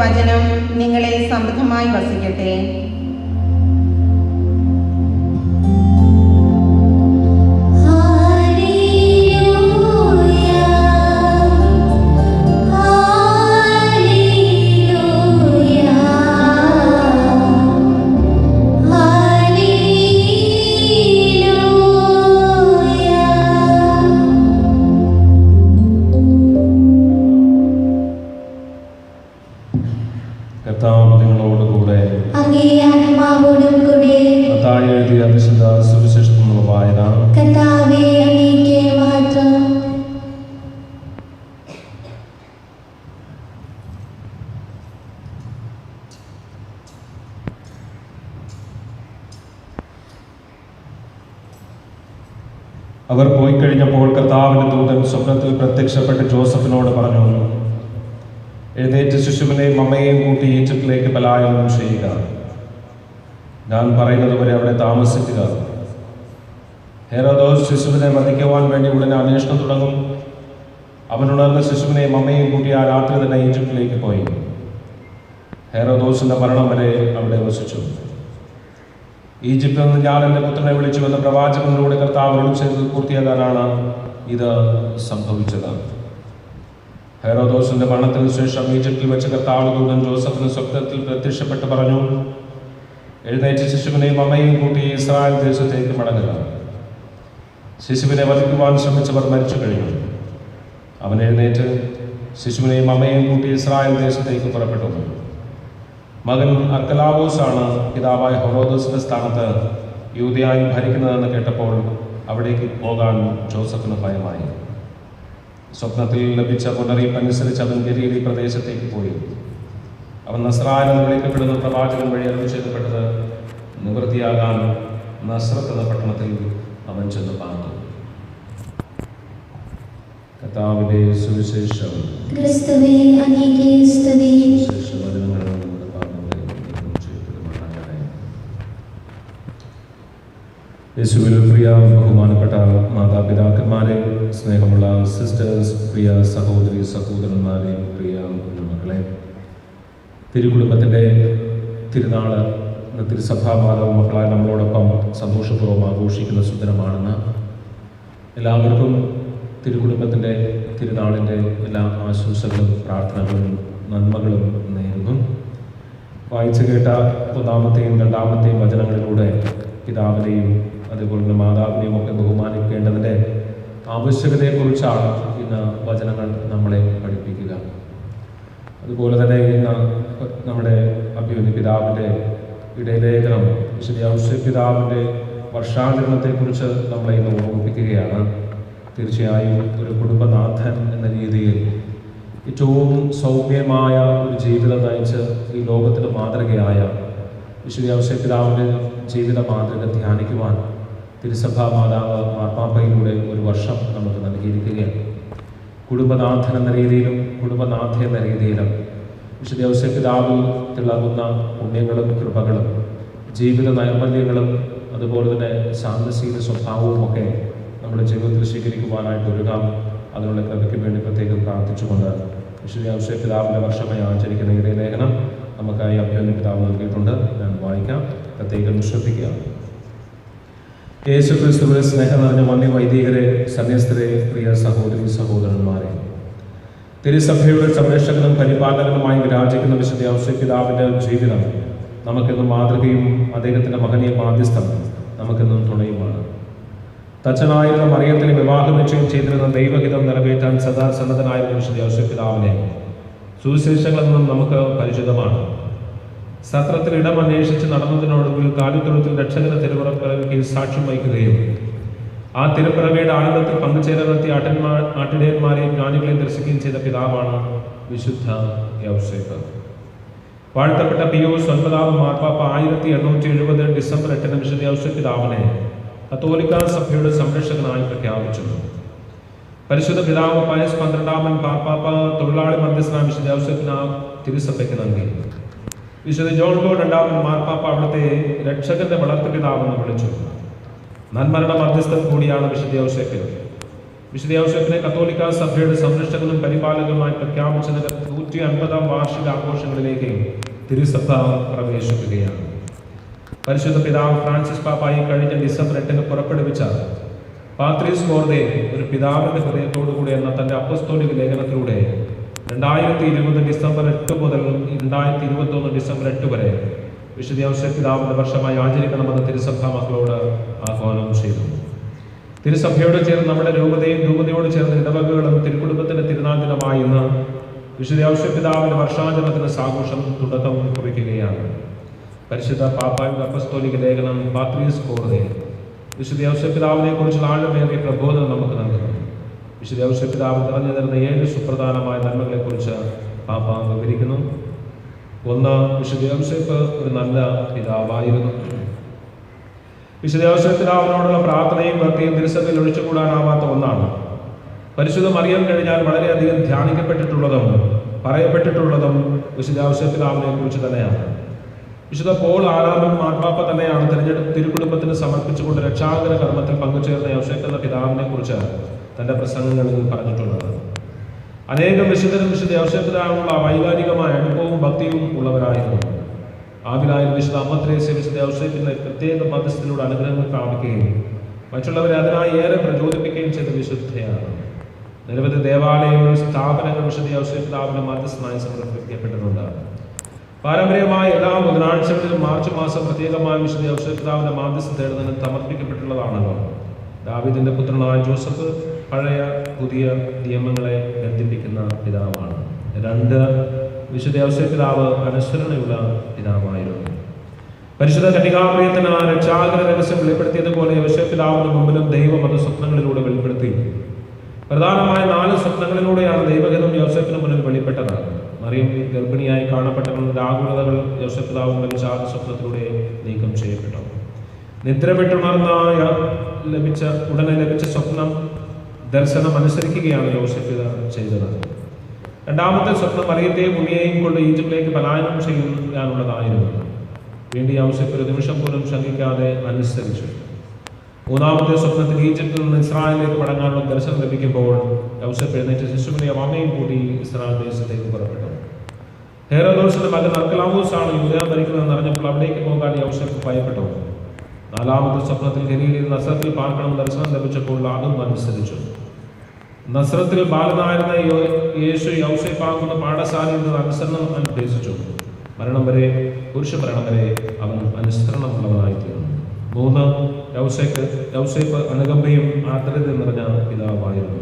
വചനം നിങ്ങളിൽ സമൃദ്ധമായി വസിക്കട്ടെ. അവർ പോയി കഴിഞ്ഞപ്പോൾ കർത്താവിന്റെ ദൂതൻ സ്വപ്നത്തിൽ പ്രത്യക്ഷപ്പെട്ട് ജോസഫിനോട് പറഞ്ഞു, എഴുന്നേറ്റ് ശിശുവിനെയും അമ്മയെയും കൂട്ടി ഈജിപ്തിലേക്ക് പലായനം ചെയ്യുക. ഞാൻ പറയുന്നത് വരെ അവിടെ താമസിക്കുക. ഹെരോദോസ് ശിശുവിനെ വധിക്കുവാൻ വേണ്ടി ഉടനെ അന്വേഷണം തുടങ്ങും. അവനുണർന്ന ശിശുവിനെയും അമ്മയെയും കൂട്ടി ആ രാത്രി തന്നെ ഈജിപ്തിലേക്ക് പോയി. ഹെരോദോസിന്റെ മരണം വരെ അവിടെ വസിച്ചു. ഈജിപ്തിൽ നിന്ന് ഞാൻ എൻ്റെ പുത്രനെ വിളിച്ചുവെന്ന പ്രവാചകനിലൂടെ കർത്താവ് അരുളി ചെയ്തത് പൂർത്തിയാകാനാണ് ഇത് സംഭവിച്ചത്. ഹെരോദോസിന്റെ മരണത്തിന് ശേഷം ഈജിപ്തിൽ വെച്ച് കർത്താവ് ദൂതൻ ജോസഫിന് സ്വപ്നത്തിൽ പ്രത്യക്ഷപ്പെട്ട് പറഞ്ഞു, എഴുന്നേറ്റ് ശിശുവിനെയും അമ്മയെയും കൂട്ടി ഇസ്രായേൽ ദേശത്തേക്ക് മടങ്ങുക. ശിശുവിനെ വധിക്കുവാൻ ശ്രമിച്ചവർ മരിച്ചു കഴിഞ്ഞു. അവൻ എഴുന്നേറ്റ് ശിശുവിനെയും അമ്മയെയും കൂട്ടി ഇസ്രായേൽ ദേശത്തേക്ക് പുറപ്പെട്ടു. മകൻ അർക്കലാവോസാണ് പിതാവായ ഹെരോദോസിന്റെ സ്ഥാനത്ത് യൂദയായി ഭരിക്കുന്നതെന്ന് കേട്ടപ്പോൾ അവിടേക്ക് പോകാൻ ജോസഫിന് ഭയമായി. സ്വപ്നത്തിൽ ലഭിച്ച മുന്നറിയിപ്പ് അനുസരിച്ച് അവൻ ഗലീലി പ്രദേശത്തേക്ക് പോയി. അവൻ നസ്രായൻ എന്ന് വിളിക്കപ്പെടുന്ന പ്രവാചകൻ വഴി അരുളി ചെയ്യപ്പെട്ടത് നിവൃത്തിയാകാൻ നസ്രത്ത് എന്ന പട്ടണത്തിൽ അവൻ ചെന്ന് പാർത്തു. കർത്താവിന്റെ സുവിശേഷം. ക്രിസ്തുവേ, അങ്ങേക്ക് സ്തുതി. യേശുവിൽ പ്രിയ ബഹുമാനപ്പെട്ട മാതാപിതാക്കന്മാരെ, സ്നേഹമുള്ള സിസ്റ്റേഴ്സ്, പ്രിയ സഹോദരി സഹോദരന്മാരെ, പ്രിയ കുഞ്ഞുമക്കളെ, തിരുക്കുടുംബത്തിൻ്റെ തിരുനാള് തിരുസഭാമാതാവ് മക്കളായ നമ്മളോടൊപ്പം സന്തോഷപൂർവ്വം ആഘോഷിക്കുന്ന സുദിനമാണെന്ന് എല്ലാവർക്കും തിരുക്കുടുംബത്തിൻ്റെ തിരുനാളിൻ്റെ എല്ലാ ആശംസകളും പ്രാർത്ഥനകളും നന്മകളും നേരുന്നു. വായിച്ചു കേട്ട ഒന്നാമത്തെയും രണ്ടാമത്തെയും വചനങ്ങളിലൂടെ പിതാവിനെയും അതുപോലെ തന്നെ മാതാവിനെയും ഒക്കെ ബഹുമാനിക്കേണ്ടതിൻ്റെ ആവശ്യകതയെക്കുറിച്ചാണ് ഇന്ന് വചനങ്ങൾ നമ്മളെ പഠിപ്പിക്കുക. അതുപോലെ തന്നെ ഇന്ന് നമ്മുടെ അഭിമന്യ പിതാവിൻ്റെ ഇടയലേഖനം വിശുദ്ധ ഔസേപ്പ് പിതാവിൻ്റെ വർഷാചരണത്തെക്കുറിച്ച് നമ്മളെ ഇന്ന് ഓർമ്മിപ്പിക്കുകയാണ്. തീർച്ചയായും ഒരു കുടുംബനാഥൻ എന്ന രീതിയിൽ ഏറ്റവും സൗമ്യമായ ഒരു ജീവിതം നയിച്ച് ഈ ലോകത്തിന് മാതൃകയായ വിശുദ്ധ ഔസേപ്പ് പിതാവിൻ്റെ ജീവിത മാതൃക ധ്യാനിക്കുവാൻ തിരുസഭാ മാതാവ് മാർപ്പാപ്പയിലൂടെ ഒരു വർഷം നമുക്ക് നൽകിയിരിക്കുകയാണ്. കുടുംബനാഥൻ എന്ന രീതിയിലും കുടുംബനാഥ എന്ന രീതിയിലും വിശുദ്ധ ഔസേപ്പ് പിതാവിൽ തിളങ്ങുന്ന പുണ്യങ്ങളും കൃപകളും ജീവിത നൈർമല്യങ്ങളും അതുപോലെ തന്നെ ശാന്തശീല സ്വഭാവവും ഒക്കെ നമ്മുടെ ജീവിതത്തിൽ സ്വീകരിക്കുവാനായിട്ട് ഒരുങ്ങാം. അതിനുള്ള കൃപയ്ക്ക് വേണ്ടി പ്രത്യേകം പ്രാർത്ഥിച്ചുകൊണ്ട് വിശുദ്ധ ഔസേപ്പ് പിതാവിൻ്റെ വർഷമായി ആചരിക്കുന്ന ഇടയലേഖനം നമുക്കായി അഭിമന്യ പിതാവ് നൽകിയിട്ടുണ്ട്. ഞാൻ വായിക്കാം, പ്രത്യേകം ശ്രദ്ധിക്കുക. യേശു ക്രിസ്തുവിന്റെ സ്നേഹം നിറഞ്ഞ വന്യ വൈദികരെ, സന്യസ്തരെ, പ്രിയ സഹോദരി സഹോദരന്മാരെ, തിരുസഭയുടെ സംരക്ഷകനും പരിപാലകനുമായി വിരാജിക്കുന്ന വിശുദ്ധ ഔസേപ്പ് പിതാവിൻ്റെ ജീവിതം നമുക്കെന്നും മാതൃകയും അദ്ദേഹത്തിൻ്റെ മഹനീയ മാധ്യസ്ഥം നമുക്കെന്നും തുണയുമാണ്. തച്ചനായിരുന്ന മറിയത്തിന് വിവാഹ നിശ്ചയം ചെയ്തിരുന്ന ദൈവഹിതം നിറവേറ്റാൻ സദാ സന്നദ്ധനായിരുന്ന വിശുദ്ധ യോസേഫ് പിതാവിനെ സുവിശേഷങ്ങളിൽ നിന്നും നമുക്ക് പരിചിതമാണ്. സത്രത്തിൽ ഇടം അന്വേഷിച്ച് നടന്നതിനോടൊപ്പം കാലിത്തൊഴുത്തിൽ രക്ഷകന്റെ തിരുപ്പിറവിക്ക് സാക്ഷ്യം വഹിക്കുകയും ആ തിരുപ്പിറവിയുടെ ആനന്ദത്തിൽ പങ്കുചേരാനെത്തിയ ആട്ടിടയന്മാരെയും ജ്ഞാനികളെയും ദർശിക്കുകയും ചെയ്ത പിതാവാണ് വിശുദ്ധ യൗസേപ്പ്. വാഴ്ത്തപ്പെട്ട പിയൂസ് 9 മാർപ്പാപ്പ 1870 ഡിസംബർ 8 വിശുദ്ധ യൗസേപ്പ് പിതാവിനെ കത്തോലിക്ക സഭയുടെ സംരക്ഷകനായി പ്രഖ്യാപിച്ചു. പരിശുദ്ധ പിതാവ് പയസ് 12 മാർപ്പാപ്പ തൊഴിലാളി മധ്യസ്ഥനായ വിശുദ്ധ യൗസേപ്പിന് തിരുസഭയ്ക്ക് നൽകി. വിശുദ്ധ ജോൺ പോൾ 2 മാർപ്പാപ്പ അവിടുത്തെ രക്ഷകന്റെ വളർത്തു പിതാവെന്ന് വിളിച്ചു. നന്മരുടെ മധ്യസ്ഥൻ കൂടിയാണ് വിശുദ്ധ യൗസേപ്പ്. വിശുദ്ധ യൗസേപ്പിനെ കത്തോലിക്ക സഭയുടെ സംരക്ഷകനും പരിപാലകനുമായി പ്രഖ്യാപിച്ചതിന്റെ 150 വാർഷിക ആഘോഷങ്ങളിലേക്ക് തിരുസഭ പ്രവേശിക്കുകയാണ്. പരിശുദ്ധ പിതാവ് ഫ്രാൻസിസ് പാപ്പായി കഴിഞ്ഞ ഡിസംബർ 8 പുറപ്പെടുവിച്ച പാത്രീസ് കോർദെ ഒരു പിതാവിന്റെ ഹൃദയത്തോടുകൂടി എന്ന തന്റെ അപ്പസ്തോലിക ലേഖനത്തിലൂടെ 2020 ഡിസംബർ 8 മുതൽ 2021 ഡിസംബർ 8 വരെ വിശുദ്ധ യൗസേപ്പ് പിതാവിന്റെ വർഷമായി ആചരിക്കണമെന്ന് തിരുസഭ മക്കളോട് ആഹ്വാനം ചെയ്തു. തിരുസഭയോട് ചേർന്ന് നമ്മുടെ രൂപതയോട് ചേർന്ന് ഇടവകകളും തിരുക്കുടുംബത്തിന്റെ തിരുനാൾ ദിനമായി ഇന്ന് വിശുദ്ധ യൗസേപ്പ് പിതാവിന്റെ വർഷാചരണത്തിന് സാഘോഷം തുടക്കം കുറിക്കുകയാണ്. പരിശുദ്ധ പാപ്പായുടെ അപ്പസ്തോലിക ലേഖനം പാത്രീസ് കോർദെ വിശുദ്ധ യൗസേപ്പ് പിതാവിനെ കുറിച്ചുള്ള ആഴമേറിയ പ്രബോധനം നമുക്ക് നൽകുന്നു. വിശുദ്ധ യൗസേപ്പ് പിതാവ് നിറഞ്ഞു തരുന്ന 7 സുപ്രധാനമായ നന്മകളെ കുറിച്ച് പാപ്പ വിവരിക്കുന്നു. 1. വിശുദ്ധ യൗസേപ്പ് ഒരു നല്ല പിതാവായിരുന്നു. വിശുദ്ധ യൗസേപ്പ് പിതാവിനോടുള്ള പ്രാർത്ഥനയും ഭക്തിയും തിരുസഭയിൽ ഒഴിച്ചുകൂടാനാവാത്ത ഒന്നാണ്. പരിശുദ്ധ മറിയം കഴിഞ്ഞാൽ വളരെയധികം ധ്യാനിക്കപ്പെട്ടിട്ടുള്ളതും പറയപ്പെട്ടിട്ടുള്ളതും വിശുദ്ധ യൗസേപ്പ് പിതാവിനെ കുറിച്ച് തന്നെയാണ്. വിശുദ്ധ പോൾ 6 മാർപ്പാപ്പ തന്നെയാണ് തിരുക്കുടുംബത്തിന് സമർപ്പിച്ചുകൊണ്ട് രക്ഷാകര കർമ്മത്തിൽ പങ്കുചേർന്ന യൗസേപ്പ് എന്ന പിതാവിനെ കുറിച്ച് തന്റെ പ്രസംഗങ്ങളിൽ പറഞ്ഞിട്ടുള്ളത്. അനേകം വിശുദ്ധരും വിശുദ്ധ യൗസേപ്പ് പിതാവിനുള്ള വൈകാരികമായ അനുഭവവും ഭക്തിയും ഉള്ളവരായിരുന്നു. ആവിലായാലും വിശുദ്ധ അമ്മ ത്രേസ്യ വിശുദ്ധ യൗസേപ്പിന്റെ പ്രത്യേക മധ്യസ്ഥത്തിലൂടെ അനുഗ്രഹങ്ങൾ പ്രാപിക്കുകയും മറ്റുള്ളവരെ അതിനായി ഏറെ പ്രചോദിപ്പിക്കുകയും ചെയ്ത വിശുദ്ധയാണ്. നിരവധി ദേവാലയങ്ങൾ സ്ഥാപനങ്ങൾ വിശുദ്ധ യൗസേപ്പ് പിതാവിന്റെ മധ്യസ്ഥനായി സമർപ്പിക്കപ്പെട്ടിട്ടുണ്ട്. പാരമ്പര്യമായ എല്ലാ ബുധനാഴ്ചകളിലും മാർച്ച് മാസം പ്രത്യേകമായ വിശുദ്ധ യൗസേപ്പ് പിതാവിന്റെ മാധ്യസ്ഥം തേടുന്നതിന് സമർപ്പിക്കപ്പെട്ടുള്ളതാണല്ലോ. ദാവീദിന്റെ പുത്രനായ ജോസഫ് പഴയ പുതിയ നിയമങ്ങളെ ബന്ധിപ്പിക്കുന്ന പിതാവാണ്. 2. വിശുദ്ധ യൗസേപ്പ് പിതാവ് അനുസരണയുള്ള പിതാവായിരുന്നു. പരിശുദ്ധ കന്യകാമറിയത്തിന് രക്ഷാകര രഹസ്യം വെളിപ്പെടുത്തിയതുപോലെ യൗസേപ്പ് പിതാവിന് മുമ്പിലും ദൈവം അത് സ്വപ്നങ്ങളിലൂടെ വെളിപ്പെടുത്തി. പ്രധാനമായ 4 സ്വപ്നങ്ങളിലൂടെയാണ് ദൈവഹിതം യൗസേപ്പിന് മുന്നിൽ വെളിപ്പെട്ടത്. മറിയം ഗർഭിണിയായി കാണപ്പെട്ടതിന്റെ ആകുലതകൾ യൗസേപ്പ് പിതാവിന്റെ വിശാല സ്വപ്നത്തിലൂടെ നീക്കം ചെയ്യപ്പെട്ടു. നിദ്ര വിട്ടുണർന്ന ഉടനെ ലഭിച്ച സ്വപ്നം ദർശനം അനുസരിക്കുകയാണ് യൗസേപ്പ് ചെയ്തത്. 2ാമത്തെ സ്വപ്നം മറിയത്തെയും ഉണ്ണിയെയും കൊണ്ട് ഈജിപ്തിലേക്ക് പലായനം ചെയ്യാനുള്ളതായിരുന്നു. വീണ്ടും യൗസേപ്പ് ഒരു നിമിഷം പോലും ശങ്കിക്കാതെ അനുസരിച്ചു. 3ാമത്തെ സ്വപ്നത്തിൽ ഈജിപ്തിൽ നിന്ന് ഇസ്രായേലിലേക്ക് മടങ്ങാനുള്ള ദർശനം ലഭിക്കുമ്പോൾ യൗസേപ്പ് എഴുന്നേറ്റ് ശിശുവിനെയും അമ്മയും കൂടി ഇസ്രായേൽ ദേശത്തേക്ക് പുറപ്പെട്ടു. ഹെരോദോസിന്റെ മകൻ അർക്കലാവൂസ് ആണ് യൂദയ ഭരിക്കുന്നതെന്ന് അറിഞ്ഞപ്പോൾ അവിടേക്ക് പോകാൻ യൗസേപ്പ് ഭയപ്പെട്ടു. 4ാമത്തെ സ്വപ്നത്തിൽ ഗലീലയിൽ നസ്രത്തിൽ പാർക്കണം ദർശനം ലഭിച്ചപ്പോൾ അതും അനുസരിച്ചു. നസ്രത്തിൽ ബാലനായിരുന്ന യേശു യൗസേപ്പാകുന്ന പാഠശാലയിൽ നിന്ന് അനുസരണം അഭ്യസിച്ചു. മരണം വരെ പുരുഷ മരണം വരെ അവൻ അനുസരണമുള്ളവനായിത്തീർന്നു. 3. യൗസേപ്പ് അനുകമ്പയും ആർദ്രതയും നിറഞ്ഞ പിതാവായിരുന്നു.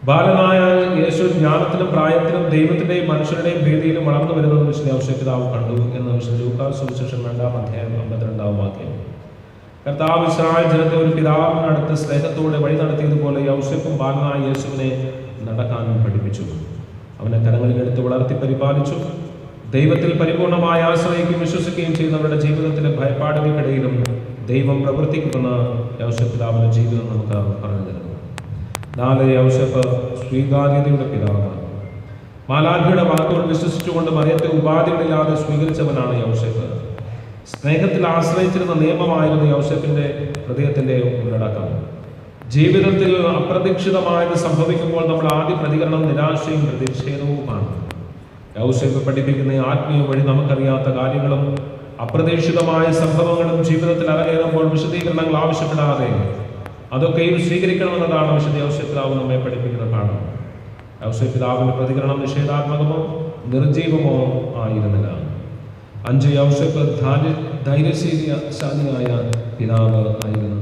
ബാലനായ യേശു ജ്ഞാനത്തിലും പ്രായത്തിലും ദൈവത്തിന്റെയും മനുഷ്യരുടെയും ഭീതിയിലും വളർന്നു വരുന്നത് വിശുദ്ധ യൗസേപ്പ് പിതാവ് കണ്ടു എന്ന് വിശുദ്ധ ലൂക്കാസ് സുവിശേഷം 2-ാം അധ്യായം 52-ാം വാക്യം. കർത്താവ് ഇസ്രായേൽ ജനത്തെ ഒരു പിതാവിനടുത്ത് സ്നേഹത്തോടെ വഴി നടത്തിയതുപോലെ യൗസേപ്പും ബാലനായ യേശുവിനെ നടക്കാനും പഠിപ്പിച്ചു. അവനെ കരങ്ങളിലെടുത്ത് വളർത്തി പരിപാലിച്ചു. ദൈവത്തിൽ പരിപൂർണമായി ആശ്രയിക്കുകയും വിശ്വസിക്കുകയും ചെയ്യുന്നവരുടെ ജീവിതത്തിലെ ഭയപ്പാടുകൾക്കിടയിലും ദൈവം പ്രവർത്തിക്കുമെന്ന് യൗസേപ്പ് പിതാവിന്റെ ജീവിതം നമുക്ക് പറഞ്ഞു തരുന്നു. 4. യൗസേപ്പ് സ്വീകാര്യതയുടെ പിതാവ്. മാലാഖയുടെ വാക്കുകൾ വിശ്വസിച്ചുകൊണ്ട് മറിയത്തെ ഉപാധികളില്ലാതെ സ്വീകരിച്ചവനാണ് യൗസേപ്പ്. സ്നേഹത്തിൽ ആശ്രയിച്ചിരുന്ന നിയമമായിരുന്നു യൗസേപ്പിന്റെ ഹൃദയത്തിന്റെ ഉള്ളടക്കം. ജീവിതത്തിൽ അപ്രതീക്ഷിതമായത് സംഭവിക്കുമ്പോൾ നമ്മുടെ ആദ്യ പ്രതികരണം നിരാശയും പ്രതിഷേധവുമാണ്. യൗസേപ്പ് പഠിപ്പിക്കുന്ന ആത്മീയ വഴി നമുക്കറിയാത്ത കാര്യങ്ങളും അപ്രതീക്ഷിതമായ സംഭവങ്ങളും ജീവിതത്തിൽ അരങ്ങേറുമ്പോൾ വിശദീകരണങ്ങൾ ആവശ്യപ്പെടാതെ അതൊക്കെയും സ്വീകരിക്കണമെന്നതാണ് വിശുദ്ധ യൗസേപ്പ് പിതാവ് നമ്മെ പഠിപ്പിക്കുന്ന പാഠം. യൗസേപ്പ് പിതാവിന്റെ പ്രതികരണം നിഷേധാത്മകമോ നിർജീവമോ ആയിരുന്നില്ല. 5. യൗസേപ്പ് ധൈര്യശാലിയായ പിതാവ് ആയിരുന്നു.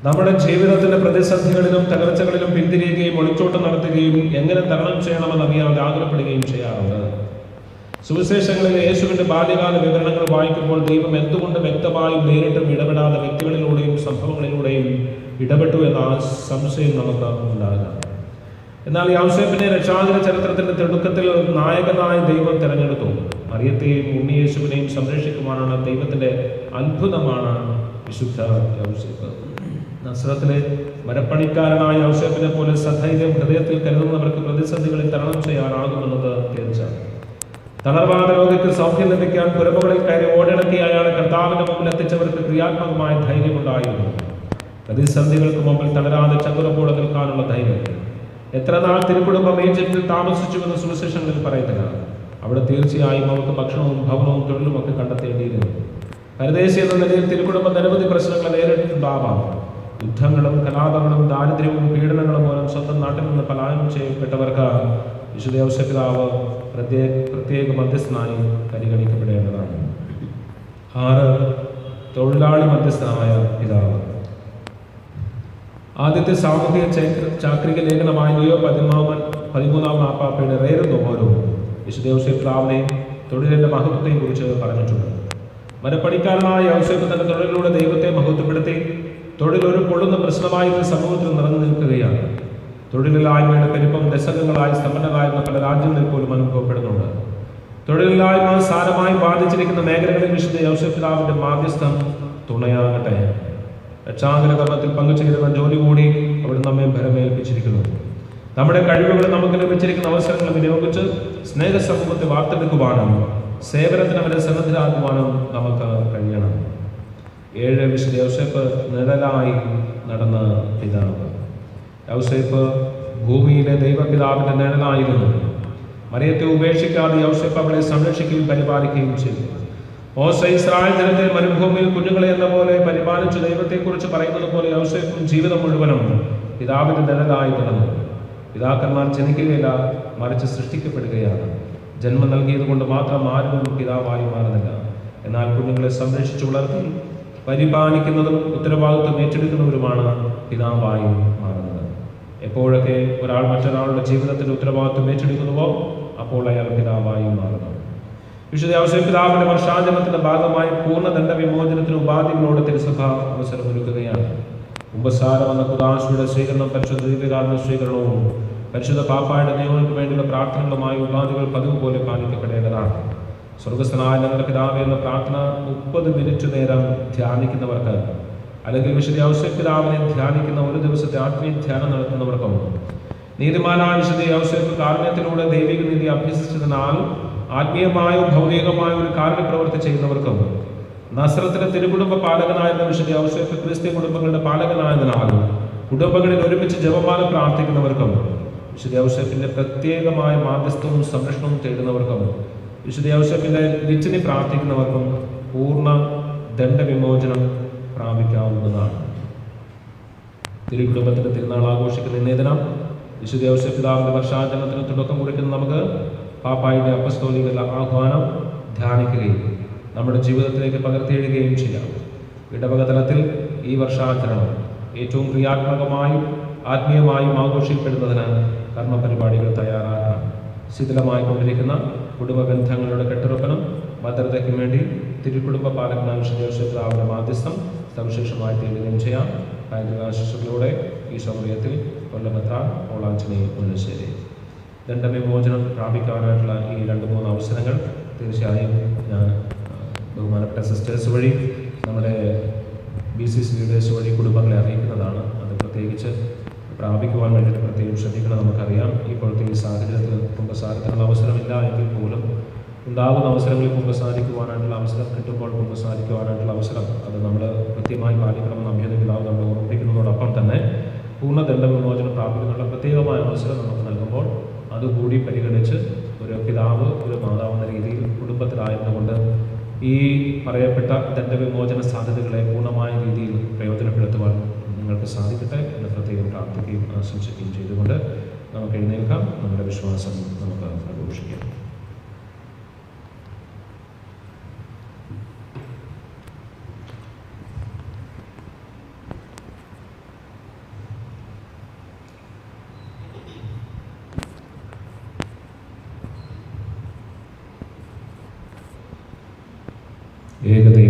നമ്മുടെ ജീവിതത്തിന്റെ പ്രതിസന്ധികളിലും തകർച്ചകളിലും പിന്തിരിയുകയും ഒളിച്ചോട്ടം നടത്തുകയും എങ്ങനെ തരണം ചെയ്യണമെന്ന് അറിയാതെ ആകുലപ്പെടുകയും ചെയ്യാറുണ്ട്. സുവിശേഷങ്ങളിൽ യേശുവിന്റെ ബാല്യകാല വിവരണങ്ങൾ വായിക്കുമ്പോൾ ദൈവം എന്തുകൊണ്ട് വ്യക്തമായും നേരിട്ടും ഇടപെടാതെ വ്യക്തികളിലൂടെയും സംഭവങ്ങളിലൂടെയും ഇടപെട്ടു എന്ന സംശയം നമുക്ക് ഉണ്ടാകാം. എന്നാൽ യൗസേപ്പിനെ രക്ഷാകര ചരിത്രത്തിന്റെ തിടുക്കത്തിൽ നായകനായി ദൈവം തിരഞ്ഞെടുത്തു. മറിയത്തെയും ഉണ്ണിയേശുവിനെയും സംരക്ഷിക്കുവാനാണ് ദൈവത്തിന്റെ അത്ഭുതമാണ് വിശുദ്ധ യൗസേപ്പ്. നസ്രത്തിലെ മരപ്പണിക്കാരനായ യൗസേപ്പിനെ പോലെ സധൈര്യം ഹൃദയത്തിൽ കരുതുന്നവർക്ക് പ്രതിസന്ധികളിൽ തരണം ചെയ്യാനാകുമെന്നത് തീർച്ചയാണ്. തളർവാദ രോഗിക്ക് സൗഖ്യം ലഭിക്കാൻ പുരമുകളിൽ കയറി ഓടിണക്കി അയാളെ കർത്താവിന്റെ മുമ്പിൽ എത്തിച്ചവർക്ക് ക്രിയാത്മകമായ ധൈര്യമുണ്ടായിരുന്നു. പ്രതിസന്ധികൾക്ക് മുമ്പിൽ തളരാതെ ചതുരപ്പോടെ നിൽക്കാനുള്ള ധൈര്യം. എത്ര നാൾ തിരുക്കുടുംബം ഈജിപ്തിൽ താമസിച്ചുവെന്ന് സുവിശേഷങ്ങളിൽ പറയുന്നില്ല. അവിടെ തീർച്ചയായും അവർക്ക് ഭക്ഷണവും ഭവനവും തൊഴിലും ഒക്കെ കണ്ടെത്തേണ്ടിയിരുന്നു. പരദേശി എന്ന നിലയിൽ തിരുക്കുടുംബം നിരവധി പ്രശ്നങ്ങൾ നേരിട്ടുണ്ടാവാം. യുദ്ധങ്ങളും കലാപങ്ങളും ദാരിദ്ര്യവും പീഡനങ്ങളും മൂലം സ്വന്തം നാട്ടിൽ നിന്ന് പലായനം ചെയ്യപ്പെട്ടവർക്ക് വിശുദ്ധ യൗസേപ്പ് പിതാവ് പ്രത്യേക മധ്യസ്ഥനായി പരിഗണിക്കപ്പെടേണ്ടതാണ്. 6. തൊഴിലാളി മധ്യസ്ഥനായ പിതാവ്. ആദ്യത്തെ സാമൂഹിക ചാക്രിക ലേഖനമായ ലിയോ 13 മാപ്പാപ്പയുടെ റേറുന്നു ഓരോ വിശുദ്ധ യൗസേപ്പ് പിതാവിനെയും തൊഴിലിന്റെ മഹത്വത്തെയും കുറിച്ച് പറഞ്ഞിട്ടുണ്ട്. മരപ്പണിക്കാരനായ യൗസേപ്പ് തന്റെ തൊഴിലിലൂടെ ദൈവത്തെ മഹത്വപ്പെടുത്തി. തൊഴിൽ ഒരു പൊള്ളുന്ന പ്രശ്നമായി സമൂഹത്തിൽ നിറഞ്ഞു നിൽക്കുകയാണ്. തൊഴിലില്ലായ്മയുടെ പെരുപ്പം ദശകങ്ങളായി സമ്പന്നരായിരുന്ന പല രാജ്യങ്ങളിൽ പോലും അനുഭവപ്പെടുന്നുണ്ട്. തൊഴിലില്ലായ്മ സാരമായി ബാധിച്ചിരിക്കുന്ന മേഖലകളിൽ വിശുദ്ധ യൗസേപ്പ് പിതാവിന്റെ മാധ്യസ്ഥം തുണയാകട്ടെ. രക്ഷാകര കർമ്മത്തിൽ പങ്കുചേരുന്ന ജോലി കൂടി അവിടെ നമ്മെ ഭരമേൽപ്പിച്ചിരിക്കുന്നു. നമ്മുടെ കഴിവുകൾ നമുക്ക് ലഭിച്ചിരിക്കുന്ന അവസരങ്ങൾ വിനിയോഗിച്ച് സ്നേഹ സമൂഹത്തെ വാർത്തെടുക്കുവാനും സേവനത്തിന് അവരെ സന്നദ്ധരാക്കുവാനും നമുക്ക് കഴിയണം. 7. വിശുദ്ധ യൗസേപ്പ് നിഴലായി നടന്ന പിതാവ്. യൗസേപ്പ് ഭൂമിയിലെ ദൈവപിതാവിന്റെ നിഴലായിരുന്നു. മറിയത്തെ ഉപേക്ഷിക്കാതെ യൗസേപ്പ് അവളെ സംരക്ഷിക്കുകയും പരിപാലിക്കുകയും ചെയ്തു. മോശ ഇസ്രായേൽ ജനത്തെ മരുഭൂമിയിൽ കുഞ്ഞുങ്ങളെ എന്ന പോലെ പരിപാലിച്ചു ദൈവത്തെക്കുറിച്ച് പറയുന്നത് പോലെ യൗസേപ്പും ജീവിതം മുഴുവനും പിതാവിന്റെ നിഴലായി നടന്നു. പിതാക്കന്മാർ ജനിക്കുകയില്ല, മറിച്ച് സൃഷ്ടിക്കപ്പെടുകയാണ്. ജന്മം നൽകിയത് കൊണ്ട് മാത്രം ആരും പിതാവായി മാറുന്നില്ല. എന്നാൽ കുഞ്ഞുങ്ങളെ സംരക്ഷിച്ചു വളർത്തി പരിപാലിക്കുന്നതും ഉത്തരവാദിത്വം ഏറ്റെടുക്കുന്നവരുമാണ് പിതാവായി മാറുന്നത്. എപ്പോഴൊക്കെ ഒരാൾ മറ്റൊരാളുടെ ജീവിതത്തിൽ ഉത്തരവാദിത്വം ഏറ്റെടുക്കുന്നുവോ അപ്പോൾ അയാൾ പിതാവായി മാറുന്നു. വിശുദ്ധ യൗസേപ്പ് പിതാവിന്റെ വർഷാചരണത്തിന്റെ ഭാഗമായി പൂർണ്ണദണ്ഡ വിമോചനത്തിന് ഉപാധികളോട് തിരുസഭ അവസരമൊരുക്കുകയാണ്. കുമ്പസാരം എന്ന കുദാശയുടെ സ്വീകരണം, പരിശുദ്ധ ദിവ്യകാരുണ്യ സ്വീകരണവും പരിശുദ്ധ പാപ്പായുടെ നിയമങ്ങൾക്ക് വേണ്ടിയുള്ള പ്രാർത്ഥനകളുമായ ഉപാധികൾ പതിവ് പോലെ പാലിക്കപ്പെടേണ്ടതാണ്. സ്വർഗസ്ഥനായ ഞങ്ങളുടെ പിതാവേ എന്ന പ്രാർത്ഥന 30 മിനിറ്റ് നേരം ധ്യാനിക്കുന്നവർക്ക്, അല്ലെങ്കിൽ വിശുദ്ധ യൗസേപ്പ് പിതാവിനെ ധ്യാനിക്കുന്ന ഒരു ദിവസത്തെ ആത്മീയ ധ്യാനം നടത്തുന്നവർക്കും, നീതിമാനായ വിശുദ്ധ യൗസേപ്പ് കാരുണ്യത്തിലൂടെ ദൈവിക നീതി അഭ്യസിച്ചതിനാൽ ആത്മീയമായോ ഭൗതികമായോ ഒരു കാരുണ്യപ്രവൃത്തി ചെയ്യുന്നവർക്കും, നസ്രത്തിലെ തിരുകുടുംബ പാലകനായിരുന്ന വിശുദ്ധ യൗസേപ്പ് ക്രിസ്ത്യ കുടുംബങ്ങളുടെ പാലകനായതിനാൽ കുടുംബങ്ങളിൽ ഒരുമിച്ച് ജപമാല പ്രാർത്ഥിക്കുന്നവർക്കും, വിശുദ്ധ യൗസേപ്പിന്റെ പ്രത്യേകമായ മാധ്യസ്ഥവും സംരക്ഷണവും തേടുന്നവർക്കും, വിശുദ്ധ യൗസേപ്പിന്റെ ലിച്ചിനി പ്രാർത്ഥിക്കുന്നവർക്കും പൂർണ്ണ ദണ്ഡവിമോചനം പ്രാപിക്കാവുന്നതാണ്. തിരുകുടുംബത്തിന്റെ തിരുനാൾ ആഘോഷിക്കുന്ന ഇന്നേ ദിനം വിശുദ്ധ യൗസേപ്പ് പിതാവിന്റെ വർഷാചരണത്തിന് തുടക്കം കുറിക്കുന്ന നമുക്ക് പാപ്പായുടെ അപ്പസ്തോലിക ആഹ്വാനം ധ്യാനിക്കുകയും നമ്മുടെ ജീവിതത്തിലേക്ക് പകർത്തിയിടുകയും ചെയ്യാം. ഇടവക തലത്തിൽ ഈ വർഷാചരണം ഏറ്റവും ക്രിയാത്മകമായും ആത്മീയമായും ആഘോഷിക്കപ്പെടുന്നതിന് കർമ്മപരിപാടികൾ തയ്യാറാക്കാം. ശിഥിലമായി കൊണ്ടിരിക്കുന്ന കുടുംബ ബന്ധങ്ങളുടെ കെട്ടുറപ്പിനും ഭദ്രതയ്ക്കും വേണ്ടി തിരുക്കുടുംബ പാലകനായ വിശുദ്ധ യൗസേപ്പ് പിതാവിന്റെ മാധ്യസ്ഥം സവിശേഷമായി തേടുകയും ചെയ്യാം. ആശംസകളോടെ ഈ സൗകര്യത്തിൽ കൊല്ലപത്ര ഓളാഞ്ചിനി മുല്ലശ്ശേരി. ദണ്ഡവിമോചനം പ്രാപിക്കാനായിട്ടുള്ള ഈ 2-3 അവസരങ്ങൾ തീർച്ചയായും ഞാൻ ബഹുമാനപ്പെട്ട സിസ്റ്റേഴ്സ് വഴി നമ്മുടെ BCC ലീഡേഴ്സ് വഴി കുടുംബങ്ങളെ അറിയിക്കുന്നതാണ്. അത് പ്രത്യേകിച്ച് പ്രാപിക്കുവാൻ വേണ്ടിയിട്ട് പ്രത്യേകം ശ്രദ്ധിക്കണം. നമുക്കറിയാം ഇപ്പോഴത്തെ ഈ സാഹചര്യത്തിൽ കുമ്പസാരത്തിനുള്ള അവസരമില്ല എങ്കിൽ പോലും ഉണ്ടാകുന്ന അവസരങ്ങളിൽ കുമ്പസാരിക്കുവാനായിട്ടുള്ള അവസരം കിട്ടുമ്പോൾ കുമ്പസാരിക്കുവാനായിട്ടുള്ള അവസരം അത് നമ്മൾ കൃത്യമായി പാലിക്കണമെന്ന് അഭ്യർത്ഥന പിതാവ് നമ്മൾ ഓർമ്മിപ്പിക്കുന്നതോടൊപ്പം തന്നെ പൂർണ്ണ ദണ്ഡവിമോചനം പ്രാപിക്കാനുള്ള പ്രത്യേകമായ അവസരം നമുക്ക് നൽകുമ്പോൾ അതുകൂടി പരിഗണിച്ച് ഒരു പിതാവ് ഒരു മാതാവ് എന്ന രീതിയിൽ കുടുംബത്തിലായതുകൊണ്ട് ഈ പറയപ്പെട്ട ദണ്ഡവിമോചന സാധ്യതകളെ പൂർണ്ണമായ രീതിയിൽ പ്രയോജനപ്പെടുത്തുവാൻ നിങ്ങൾക്ക് സാധിക്കട്ടെ എന്ന് പ്രത്യേകം പ്രാർത്ഥിക്കുകയും ആശംസിക്കുകയും ചെയ്തുകൊണ്ട് നമുക്ക് എഴുന്നേൽക്കാം. നമ്മുടെ വിശ്വാസം നമുക്ക് ആഘോഷിക്കാം.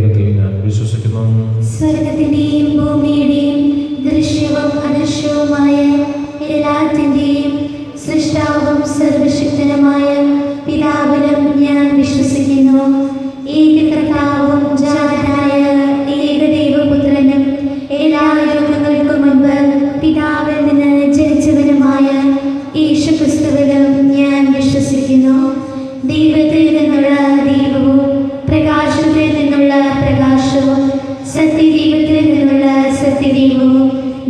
ഏകദൈവത്തിൽ ഞാൻ വിശ്വസിക്കുന്നു. സ്വർഗത്തിന്റെയും ഭൂമിയുടെയും ദൃശ്യവും അദൃശ്യവുമായ എല്ലാത്തിന്റെയും സൃഷ്ടാവും സർവശക്തനുമായ പിതാവിലും ഞാൻ വിശ്വസിക്കുന്നു. ഏകകർത്താവും ജാതനായ ഏകദൈവപുത്രനും എല്ലാ യുഗങ്ങൾക്കും മുൻപ് പിതാവിൽ നിന്ന് ജനിച്ചവനുമായ യേശുക്രിസ്തുവിലും ഞാൻ വിശ്വസിക്കുന്നു. ദൈവത്തിൽ നിന്നുള്ള ദൈവവും പ്രകാശത്തിൽ നിന്നുള്ള പ്രകാശവും സത്യദൈവത്തിൽ നിന്നുള്ള സത്യദൈവവും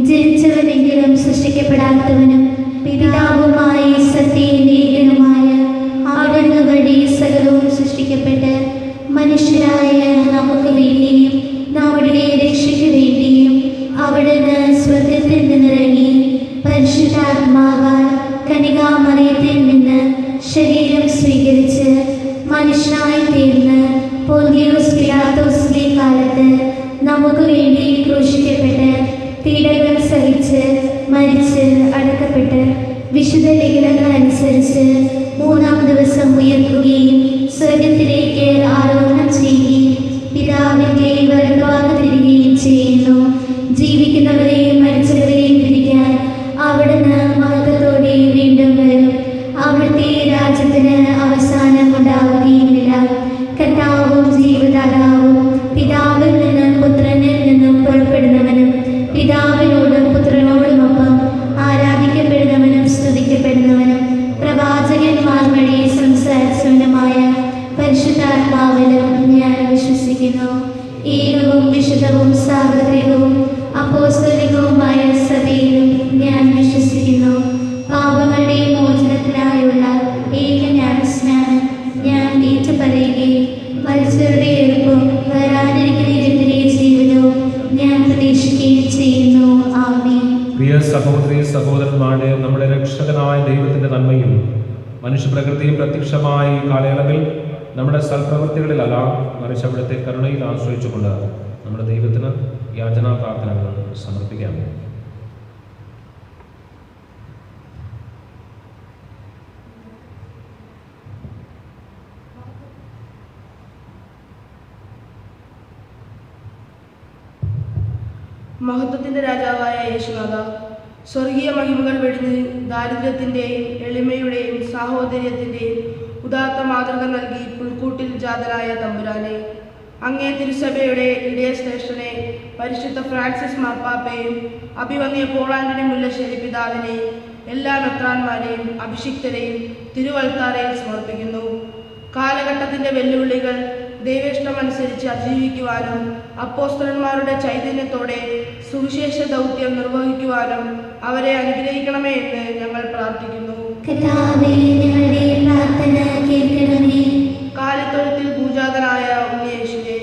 ജനിച്ചവനെങ്കിലും സൃഷ്ടിക്കപ്പെടാത്തവനും പിതാവുമായി സത്യനേകനുമായ അവിടുന്ന് വഴി സകലവും സൃഷ്ടിക്കപ്പെട്ട് മനുഷ്യരായ നമുക്ക് വേണ്ടിയും നമ്മുടെ രക്ഷയ്ക്ക് വേണ്ടിയും അവിടുന്ന് സ്വർഗത്തിൽ നിന്നിറങ്ങി പരിശുദ്ധാത്മാവാൽ കന്യകാമറിയത്തിൽ നിന്ന് ശരീരം സ്വീകരിച്ച് മനുഷ്യനായി തീർന്ന് പൊന്തിയോസ് പിലാത്തോസിന്റെ കാലത്ത് നമുക്ക് വേണ്ടി ക്രൂശിക്കപ്പെട്ട് പീഡകൾ സഹിച്ച് മരിച്ച് അടക്കപ്പെട്ട് വിശുദ്ധ ലിഖിതങ്ങൾ അനുസരിച്ച് മൂന്നാം ദിവസം ഉയർത്തുകയും സ്വർഗത്തിലേക്ക് ആരോഹണം ചെയ്യുകയും പിതാവിന്റെ വലതുഭാഗത്തിരിക്കുകയും ചെയ്യുന്നു. ജീവിക്കുന്നവരെയും മരിച്ചവരെയും വിധിക്കാൻ അവിടുന്ന് മഹത്വത്തോടെ വീണ്ടും വരും. അവിടുത്തെ രാജ്യത്തിന് അവസാനം ഉണ്ടാവുകയുമില്ല. കർത്താവും ജീവദാതാവും പിതാവിൽ നിന്നും പുത്രനിൽ നിന്നും പുറപ്പെടുന്നവനും പിതാവിനോടും പുത്രനോടുമൊപ്പം ആരാധിക്കപ്പെടുന്നവനും സ്തുതിക്കപ്പെടുന്നവനും പ്രവാചകന്മാർ വഴി സംസാരിച്ചവനുമായ പരിശുദ്ധാത്മാവിലും ഞാൻ വിശ്വസിക്കുന്നു. ഏകവും വിശുദ്ധവും സാർവത്രികവും അപ്പോസ്തലികവുമായ സഭയിലും ഞാൻ വിശ്വസിക്കുന്നു. പാപങ്ങളുടെ മോചനത്തിനായുള്ള ഏകജ്ഞാനസ്നാനം ഞാൻ ഏറ്റുപറയുകയും മരിച്ചവരുടെ എളുപ്പവും വരാനിരിക്കുന്ന ഇരുട്ടിലെ ജീവിതവും ഞാൻ പ്രതീക്ഷിക്കുകയും ചെയ്യുന്നു. ആമേൻ. പ്രിയ സഹോദരി സഹോദരന്മാരെ, നമ്മുടെ രക്ഷകനായ ദൈവത്തിന്റെ നന്മയും മനുഷ്യപ്രകൃതിയും പ്രത്യക്ഷമായ ഈ കാലയളവിൽ നമ്മുടെ സൽപ്രവൃത്തികളിലല്ല, മറിച്ച് അവിടുത്തെ കരുണയിൽ ആശ്രയിച്ചുകൊണ്ട് നമ്മുടെ ദൈവത്തിന് യാചനാ പ്രാർത്ഥനകൾ സമർപ്പിക്കാം. മഹത്വത്തിന്റെ രാജാവായ യേശുനാഥ, സ്വർഗീയ മഹിമകൾ വെടിഞ്ഞ് ദാരിദ്ര്യത്തിന്റെയും എളിമയുടെയും സാഹോദര്യത്തിന്റെയും ഉദാത്ത മാതൃക നൽകി പുൽക്കൂട്ടിൽ ജാതനായ തമ്പുരാനെ, അങ്ങേ തിരുസഭയുടെ ഇടയ ശ്രേഷ്ഠനെ പരിശുദ്ധ ഫ്രാൻസിസ് മാർപ്പാപ്പയും അഭിവന്യ പോളാൻഡിനെ മുല്ലശ്ശേരി പിതാവിനെയും എല്ലാ മെത്രാന്മാരെയും അഭിഷിക്തരെയും തിരുവൽത്താരയിൽ സമർപ്പിക്കുന്നു. കാലഘട്ടത്തിന്റെ വെല്ലുവിളികൾ ദൈവേഷ്ടമനുസരിച്ച് അതിജീവിക്കുവാനും അപ്പോസ്തലന്മാരുടെ ചൈതന്യത്തോടെ സുവിശേഷ ദൗത്യം നിർവഹിക്കുവാനും അവരെ അനുഗ്രഹിക്കണമേ എന്ന് ഞങ്ങൾ പ്രാർത്ഥിക്കുന്നു. കാലിത്തൊഴുത്തിൽ പൂജാതനായ ഉണ്ണിയേശുവേ,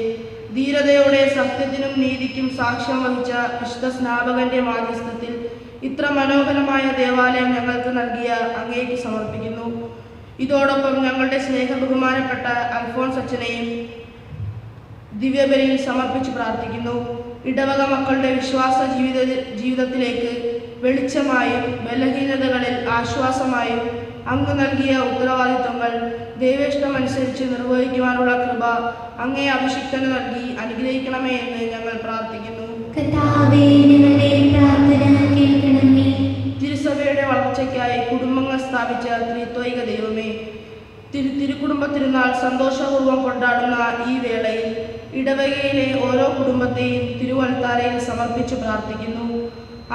ധീരതയോടെ സത്യത്തിനും നീതിക്കും സാക്ഷ്യം വഹിച്ച വിശുദ്ധ സ്നാപകന്റെ മാധ്യസ്ഥത്തിൽ ഇത്ര മനോഹരമായ ദേവാലയം ഞങ്ങൾക്ക് നൽകിയ അങ്ങേക്ക് സമർപ്പിക്കുന്നു. ഇതോടൊപ്പം ഞങ്ങളുടെ സ്നേഹബഹുമാനപ്പെട്ട അൽഫോൻസ് അച്ഛനെയും ദിവ്യബലിയിൽ സമർപ്പിച്ച് പ്രാർത്ഥിക്കുന്നു. ഇടവക മക്കളുടെ വിശ്വാസ ജീവിതത്തിലേക്ക് വെളിച്ചമായും ബലഹീനതകളിൽ ആശ്വാസമായും അങ്ങ് നൽകിയ ഉത്തരവാദിത്വങ്ങൾ ദൈവേഷ്ടമനുസരിച്ച് നിർവഹിക്കുവാനുള്ള കൃപ അങ്ങേ അഭിഷിക്തന് നൽകി അനുഗ്രഹിക്കണമേ എന്ന് ഞങ്ങൾ പ്രാർത്ഥിക്കുന്നു. തിരുസഭയുടെ വളർച്ചയ്ക്കായി കുടുംബങ്ങൾ സ്ഥാപിച്ച ത്രിത്വൈക ദൈവമേ, തിരുക്കുടുംബ തിരുനാൾ സന്തോഷപൂർവ്വം കൊണ്ടാടുന്ന ഈ വേളയിൽ ഇടവകയിലെ ഓരോ കുടുംബത്തെയും തിരുവൽത്താരയിൽ സമർപ്പിച്ച് പ്രാർത്ഥിക്കുന്നു.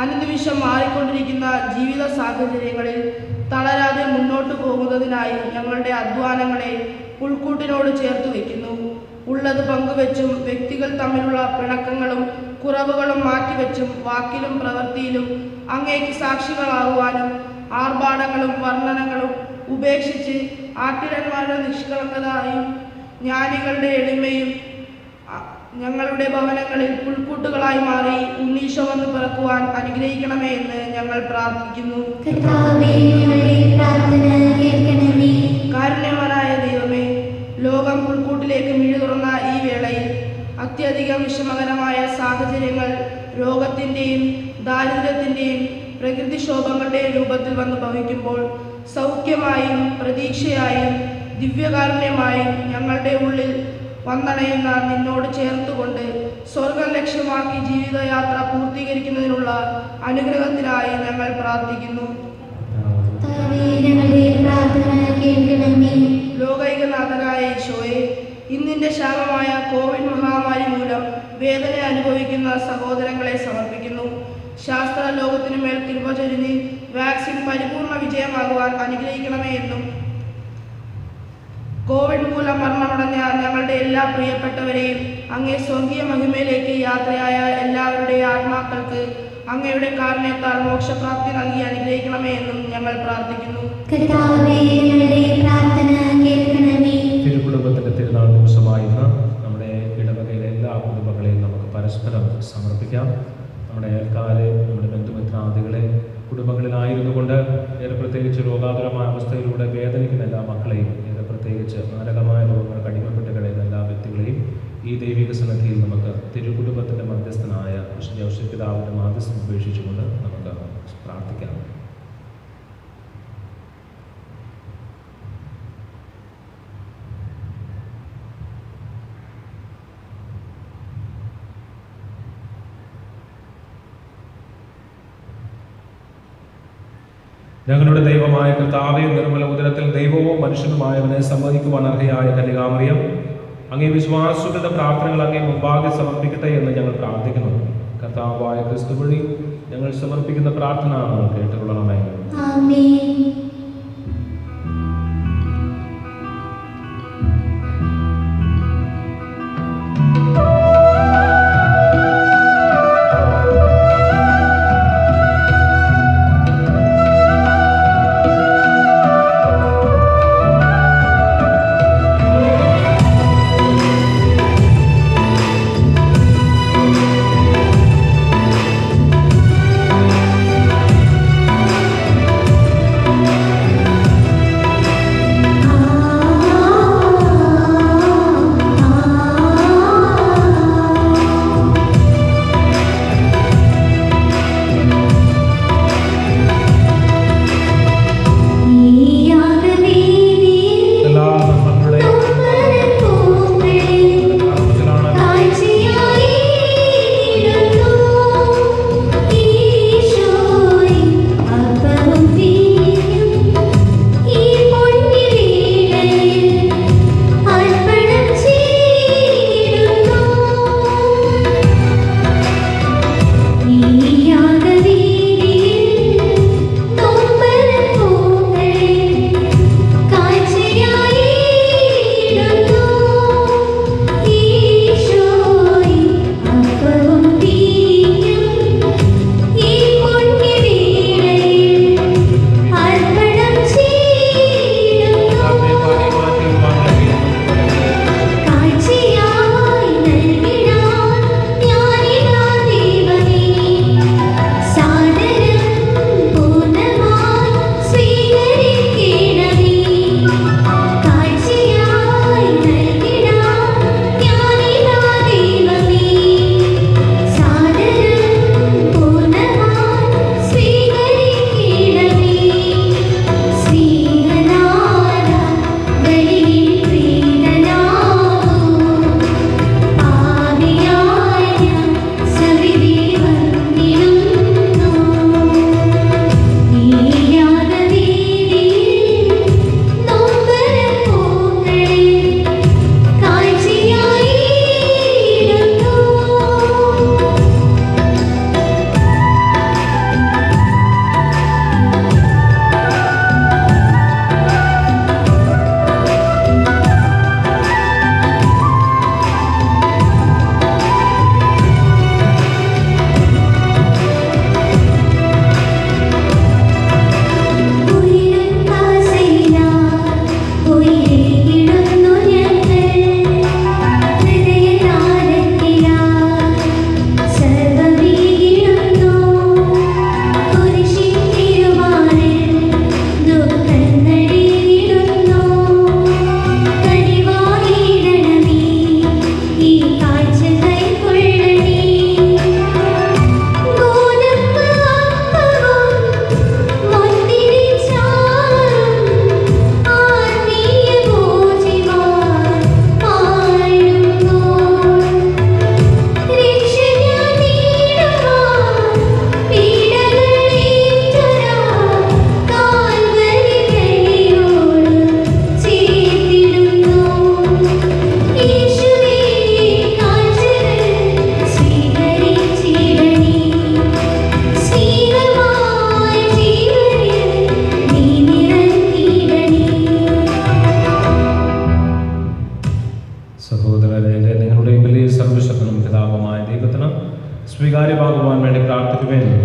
അനുനിമിഷം മാറിക്കൊണ്ടിരിക്കുന്ന ജീവിത സാഹചര്യങ്ങളിൽ തളരാതെ മുന്നോട്ടു പോകുന്നതിനായി ഞങ്ങളുടെ അധ്വാനങ്ങളെ പുൽക്കൂട്ടിനോട് ചേർത്ത് വയ്ക്കുന്നു. ഉള്ളത് പങ്കുവെച്ചും വ്യക്തികൾ തമ്മിലുള്ള പിണക്കങ്ങളും കുറവുകളും മാറ്റിവെച്ചും വാക്കിലും പ്രവൃത്തിയിലും അങ്ങേക്ക് സാക്ഷികളാകുവാനും ആർഭാടങ്ങളും വർണ്ണനകളും ഉപേക്ഷിച്ച് ആട്ടിടന്മാരുടെ നിഷ്കളങ്കതയും ജ്ഞാനികളുടെ എളിമയും ഞങ്ങളുടെ ഭവനങ്ങളിൽ പുൽക്കൂട്ടുകളായി മാറി ഉണ്ണീശോ വന്ന് പിറക്കുവാൻ അനുഗ്രഹിക്കണമേ എന്ന് ഞങ്ങൾ പ്രാർത്ഥിക്കുന്നു. കാരുണ്യവാനായ ദൈവമേ, ലോകം പുൽക്കൂട്ടിലേക്ക് മിഴി തുറന്ന ഈ വേളയിൽ അത്യധികം വിഷമകരമായ സാഹചര്യങ്ങൾ രോഗത്തിൻ്റെയും ദാരിദ്ര്യത്തിൻ്റെയും പ്രകൃതിക്ഷോഭങ്ങളുടെയും രൂപത്തിൽ വന്ന് ഭവിക്കുമ്പോൾ സൗഖ്യമായും പ്രതീക്ഷയായും ദിവ്യകാരുണ്യമായും ഞങ്ങളുടെ ഉള്ളിൽ വന്നണയുന്ന നിന്നോട് ചേർത്തുകൊണ്ട് സ്വർഗം ലക്ഷ്യമാക്കി ജീവിതയാത്ര പൂർത്തീകരിക്കുന്നതിനുള്ള അനുഗ്രഹത്തിനായി ഞങ്ങൾ പ്രാർത്ഥിക്കുന്നു. ലോകൈകനാഥനായ ഈശോയെ, ഇന്നിന്റെ ശാപമായ കോവിഡ് മഹാമാരി മൂലം വേദന അനുഭവിക്കുന്ന സഹോദരങ്ങളെ സമർപ്പിക്കുന്നു. ശാസ്ത്ര ലോകത്തിനു മേൽ കൃപ ചൊരിഞ്ഞ് വാക്സിൻ പരിപൂർണ വിജയമാകുവാൻ അനുഗ്രഹിക്കണമേ എന്നും കോവിഡ് മൂലം മരണമടഞ്ഞ ഞങ്ങളുടെ എല്ലാ പ്രിയപ്പെട്ടവരെയും അങ്ങേ സ്വർഗീയ മഹിമയിലേക്ക് യാത്രയായ എല്ലാവരുടെയും ആത്മാക്കൾക്ക് അങ്ങയുടെ കാരുണ്യത്താൽ മോക്ഷപ്രാപ്തി നൽകി അനുഗ്രഹിക്കണമേ എന്നും ഞങ്ങൾ പ്രാർത്ഥിക്കുന്നു. തിരുക്കുടുംബത്തിന്റെ തിരുനാൾ ദിവസമായ ഇന്ന് നമ്മുടെ ഇടവകയിലെ എല്ലാ കുടുംബങ്ങളെയും നമുക്ക് പരസ്പരം സമർപ്പിക്കാം. നമ്മുടെ അയൽക്കാരെ, നമ്മുടെ ബന്ധുമിത്രാദികളെ, കുടുംബങ്ങളിലായിരുന്നു കൊണ്ട് ഏറെ പ്രത്യേകിച്ച് രോഗാതുരമായ അവസ്ഥയിലൂടെ വേദനിക്കുന്ന എല്ലാ മക്കളെയും, ഏറെ പ്രത്യേകിച്ച് മാരകമായ രോഗങ്ങൾക്ക് അടിമപ്പെട്ട് കഴിയുന്ന എല്ലാ വ്യക്തികളെയും ഈ ദൈവിക സന്നിധിയിൽ നമുക്ക് തിരുകുടുംബത്തിൻ്റെ മധ്യസ്ഥനായ വിശുദ്ധ പിതാവിൻ്റെ മാധ്യസ്ഥം ഉപേക്ഷിച്ചുകൊണ്ട് നമുക്ക് പ്രാർത്ഥിക്കാം. ഞങ്ങളുടെ ദൈവമായ കർത്താവേ, നിർമ്മല ഉദരത്തിൽ ദൈവവും മനുഷ്യനുമായവനെ സമ്മതിക്കുവാൻ അർഹയായ കന്യകാമറിയം, അങ്ങേ വിശ്വാസത്തിന്റെ പ്രാർത്ഥനകൾ അങ്ങേ മുമ്പാകെ സമർപ്പിക്കട്ടെ എന്ന് ഞങ്ങൾ പ്രാർത്ഥിക്കുന്നു. കർത്താവായ ക്രിസ്തു വഴി ഞങ്ങൾ സമർപ്പിക്കുന്ന പ്രാർത്ഥന കേട്ടുകൊള്ളണമേ.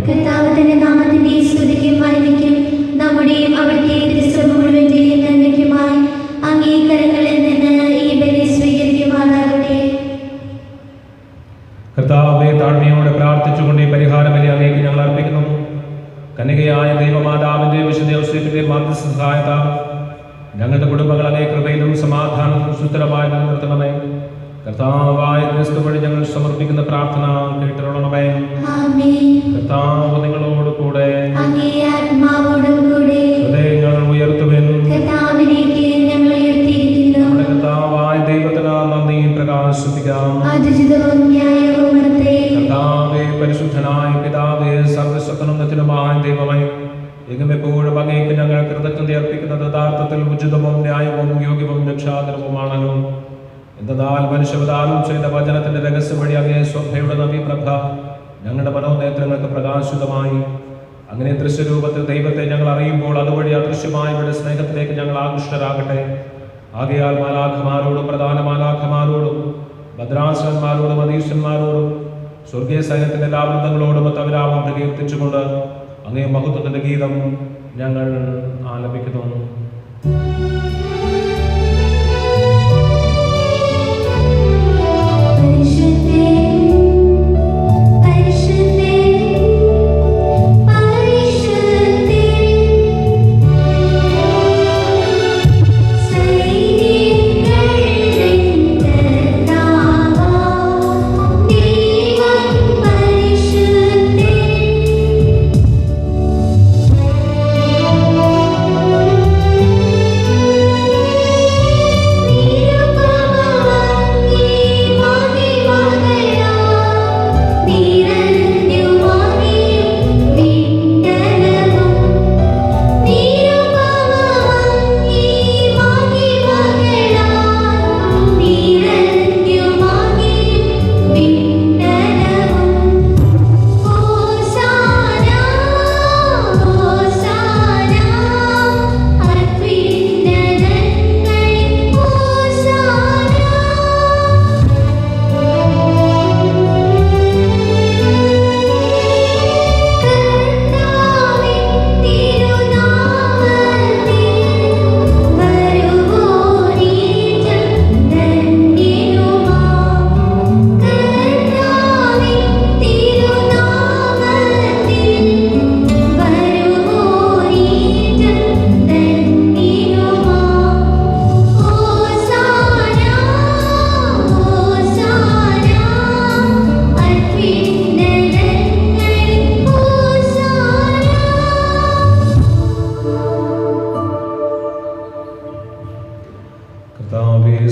കർത്താവ് തന്റെ നാമത്തിന്റെ സ്തുതിക്കുമായിരിക്കും. നമ്മുടെയും അവിടുത്തെ തിരുസഭ മുഴുവന്റെയും നന്മയ്ക്കുമായി അംഗീകാരങ്ങളിൽ നിന്ന് ഈ ബലി സ്വീകരിക്കുമാറാകട്ടെ. കർത്താവെ, താഴ്മയോടെ പ്രാർത്ഥിച്ചുകൊണ്ട് ഈ പരിഹാര ബലി അങ്ങേക്ക് ഞങ്ങൾ അർപ്പിക്കുന്നു. കന്യകയായ ദൈവമാതാവിന്റെ വിശുദ്ധ ഔസേപ്പിന്റെ മാധ്യസ്ഥ സഹായത്താൽ ഞങ്ങളുടെ കുടുംബങ്ങൾ അങ്ങേ കൃപയിലും സമാധാനവും സുസ്ഥിരമായി നിലനിർത്തണമേ. കർത്താവായ ക്രിസ്തു വഴി ഞങ്ങൾ സമർപ്പിക്കുന്ന പ്രാർത്ഥന കേട്ടിരണമേ. കർത്താവ് നിങ്ങളോട് കൂടെ, ഹൃദയങ്ങൾ ഉയർത്തുവിൻ. നമ്മുടെ കർത്താവായ ദൈവത്തിന് നന്ദി പ്രകാശിപ്പിക്കാം. കർത്താവേ, പരിശുദ്ധനായ പിതാവേ, സർവ്വശക്തനുമായ ദൈവമേ, എങ്ങുമെപ്പോഴും അങ്ങേക്ക് ഞങ്ങൾ കൃതജ്ഞത അർപ്പിക്കുന്നത് യഥാർത്ഥത്തിൽ ഉചിതവും ന്യായവും യോഗ്യവും രക്ഷാകരവുമാണല്ലോ. എന്നാൽ മനുഷ്യവതാരം ചെയ്ത വചനത്തിന്റെ രഹസ്യം വഴി അങ്ങേ സ്വഭയുടെ നവീപ്രഭ ഞങ്ങളുടെ മനോനേത്രങ്ങൾക്ക് പ്രകാശിതമായി. അങ്ങനെ ദൃശ്യരൂപത്തിൽ ദൈവത്തെ ഞങ്ങൾ അറിയുമ്പോൾ അതുവഴി അദൃശ്യമായവരുടെ സ്നേഹത്തിലേക്ക് ഞങ്ങൾ ആകൃഷ്ടരാകട്ടെ. ആകയാൽ മാലാഖമാരോടും പ്രധാന മാലാഖമാരോടും ഭദ്രാസനന്മാരോടും അധീശന്മാരോടും സ്വർഗീയ സൈന്യത്തിന്റെ എല്ലാ വൃന്ദങ്ങളോടും തവിരാമം പ്രകീർത്തിച്ചുകൊണ്ട് അങ്ങേ മഹത്വത്തിന്റെ ഗീതം ഞങ്ങൾ ആലപിക്കുന്നു.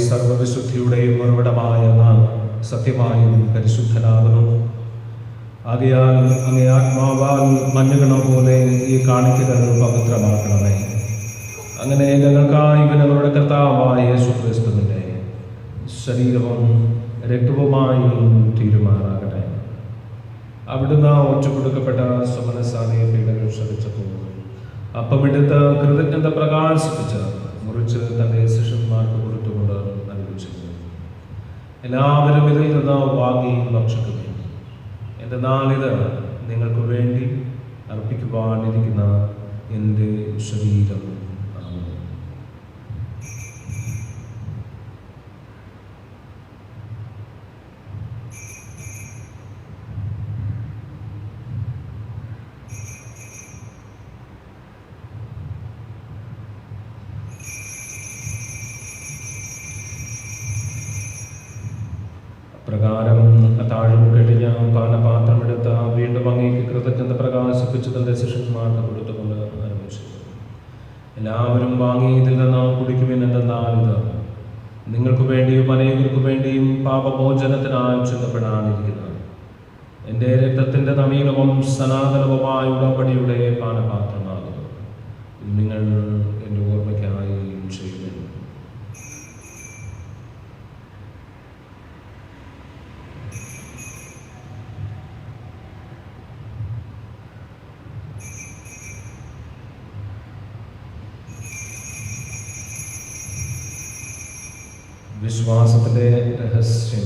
സർവവിശുദ്ധിയുടെയും ഉറവിടമായ നാം സത്യമായും പരിശുദ്ധനാകുന്നു. ആകയാൽ അങ്ങേ ആത്മാവാൽ മഞ്ഞുകണം പോലെ ഈ കാണിക്കകൾ പവിത്രമാക്കണമേ. അങ്ങനെ ഞങ്ങൾക്കായി ഞങ്ങളുടെ കർത്താവായ യേശുക്രിസ്തുവിന്റെ ശരീരവും രക്തവുമായി തീരുമാനാകട്ടെ. അവിടുന്ന് ഒറ്റുകൊടുക്കപ്പെട്ട സമനസാലയ പീഡകൾ ശ്രമിച്ചപ്പോൾ അപ്പമെടുത്ത് കൃതജ്ഞത പ്രകാശിപ്പിച്ച് മുറിച്ച് തന്റെ ശിഷ്യന്മാർക്ക് കൊടുത്തുകൊണ്ട് അനുഭവിച്ചു. എല്ലാവരും ഇതിൽ നിന്ന് വാങ്ങി ഭക്ഷിക്കുകയും, എന്തെന്നാൽ ഇത് നിങ്ങൾക്ക് വേണ്ടി അർപ്പിക്കുവാനിരിക്കുന്ന എൻ്റെ ശരീരം ആണ്. പ്രകാരം താഴും കഴിഞ്ഞ പാനപാത്രമെടുത്ത വീണ്ടും അങ്ങേക്ക് കൃതജ്ഞത പ്രകാശിപ്പിച്ച് തന്റെ ശിഷ്യന്മാർക്ക് കൊടുത്തുകൊണ്ട് ആരംഭിച്ചു. എല്ലാവരും വാങ്ങി ഇതിൽ നിന്ന് കുടിക്കുമെന്നാൽ ഇത് നിങ്ങൾക്ക് വേണ്ടിയും അനേകർക്കു വേണ്ടിയും പാപമോചനത്തിനായി ചിന്തപ്പെടാനിരിക്കുന്നത് എൻ്റെ രക്തത്തിൻ്റെ നവീനവും സനാതനവുമായ ഉടമ്പടിയുടെ പാനപാത്രമാകുന്നു. നിങ്ങൾ എൻ്റെ ഓർമ്മയ്ക്കായി ചെയ്യുന്നു. വിശ്വാസത്തിൻ്റെ രഹസ്യം.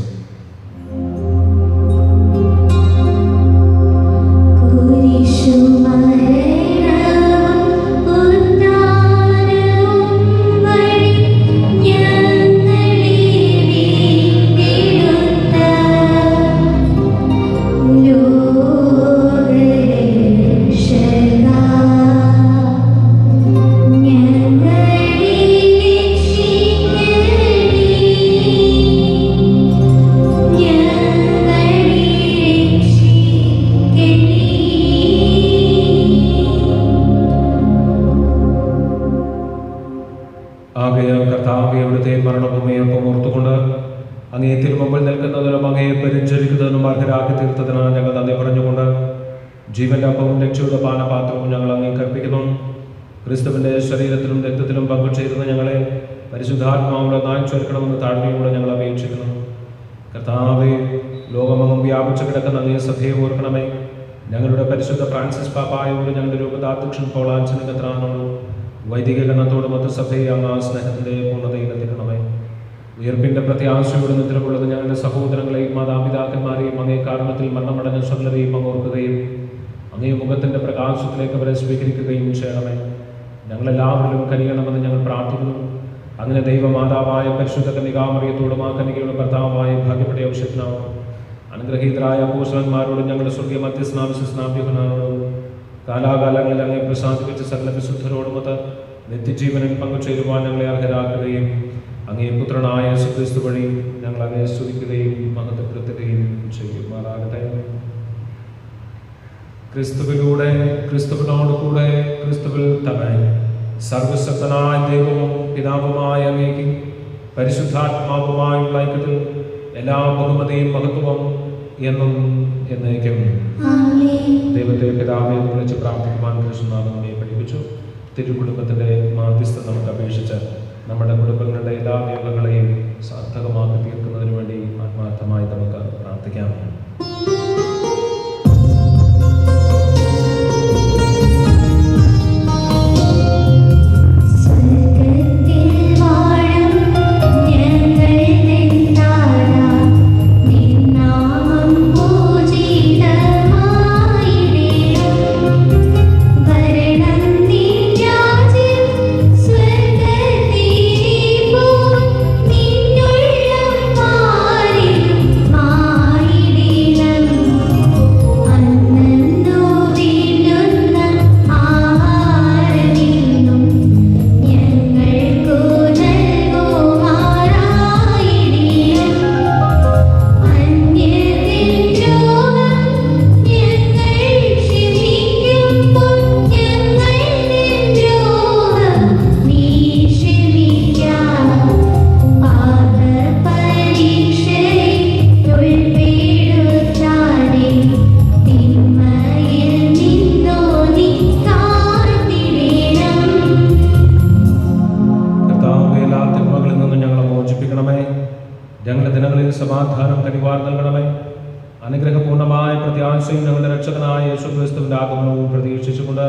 കുരിശിൽ കർത്താവെ അവിടുത്തെ മരണഭൂമിയൊപ്പം ഓർത്തുകൊണ്ട് അങ്ങേ തിരുമുമ്പിൽ നിൽക്കുന്നതിനും അങ്ങയെ പരിചരിക്കുന്നതിനും അർഹരാക്കി തീർത്തതിനാൽ ഞങ്ങൾ നന്ദി പറഞ്ഞുകൊണ്ട് ജീവന്റെ അപ്പവും രക്ഷയുടെ പാനപാത്രവും ഞങ്ങൾ അങ്ങേ കൽപ്പിക്കുന്നു. ക്രിസ്തുവിന്റെ ശരീരത്തിലും രക്തത്തിലും പങ്കുചേരുന്ന ഞങ്ങളെ പരിശുദ്ധാത്മാവിടെ ചേർക്കണമെന്ന് താഴ്മയോടെ ഞങ്ങൾ അപേക്ഷിക്കുന്നു. കർത്താവെ, ലോകമെങ്ങും വ്യാപിച്ചു കിടക്കുന്ന അങ്ങേ സഭയെ ഓർക്കണമേ. ഞങ്ങളുടെ പരിശുദ്ധ ഫ്രാൻസിസ് പാപ്പായോട് ഞങ്ങളുടെ രൂപതാധ്യക്ഷൻ പോളാച്ചൻ കത്രാനോടും വൈദിക ഗണത്തോടും മൊത്ത സഭയെ അങ്ങ് ആ സ്നേഹത്തിന്റെ പൂർണ്ണതയിൽ എത്തിക്കണമേ. ഉയർപ്പിന്റെ പ്രത്യാശയോടെ നിദ്രകൊള്ളുന്ന ഞങ്ങളുടെ സഹോദരങ്ങളെയും മാതാപിതാക്കന്മാരെയും അങ്ങേ കാരണത്തിൽ മരണമടഞ്ഞ സകലരെയും അങ്ങ് ഓർക്കുകയും അങ്ങേ മുഖത്തിന്റെ പ്രകാശത്തിലേക്ക് അവരെ സ്വീകരിക്കുകയും ചെയ്യണമേ. ഞങ്ങളെല്ലാവരിലും കനിയണമെന്ന് ഞങ്ങൾ പ്രാർത്ഥിക്കുന്നു. അങ്ങനെ ദൈവമാതാവായ പരിശുദ്ധ കന്യകാമറിയത്തോടും ആ കന്യകയുടെ ഭർത്താവായ ഭാഗ്യപ്പെട്ട ഔഷധനാവും അനുഗ്രഹീതരായ അപ്പോസ്തലന്മാരോടും ഞങ്ങളുടെ സ്വർഗീയ മധ്യസ്നാവിശ്വസ്നാഭ്യഹനാരോടും കാലാകാലങ്ങളിൽ അങ്ങേ പ്രസാദിപ്പിച്ച സകല വിശുദ്ധരോടുമൊത്ത് നിത്യജീവനിൽ പങ്കുചേരുവാൻ ഞങ്ങളെ അർഹരാക്കുകയും അങ്ങേ പുത്രനായ യേശുക്രിസ്തു വഴി ഞങ്ങൾ അങ്ങേ സ്തുതിക്കുകയും മഹത്വപ്പെടുത്തുകയും ചെയ്യുമാറാകട്ടെ. ക്രിസ്തുവിലൂടെ, ക്രിസ്തുവിനോട് കൂടെ, ക്രിസ്തുവിൽ തന്നെ സർവശക്തനായ ദൈവവും പിതാവുമായ അങ്ങേക്ക് പരിശുദ്ധാത്മാവുമായുള്ള ഐക്യത്തിൽ എല്ലാ ബഹുമതിയും മഹത്വവും എന്നും എന്നേക്കും. ദൈവത്തെ പിതാവെ വിളിച്ച് പ്രാർത്ഥിക്കുവാൻ കൃഷ്ണനാഥൻ നമ്മെ പഠിപ്പിച്ചു. തിരുക്കുടുംബത്തിന്റെ മാധ്യസ്ഥ നമുക്ക് അപേക്ഷിച്ച് നമ്മുടെ കുടുംബങ്ങളുടെ എല്ലാ നിയമങ്ങളെയും സാർത്ഥകമാക്കി തീർക്കുന്നതിന് വേണ്ടി ആത്മാർത്ഥമായി നമുക്ക് പ്രാർത്ഥിക്കാം. ഞങ്ങളുടെ ദിനങ്ങളിൽ സമാധാനം കനിവാർ നൽകണമേ. അനുഗ്രഹപൂർണമായ പ്രത്യാശയും ഞങ്ങളുടെ രക്ഷകനായ യേശുക്രിസ്തുവിന്റെ ആഗമനവും പ്രതീക്ഷിച്ചുകൊണ്ട്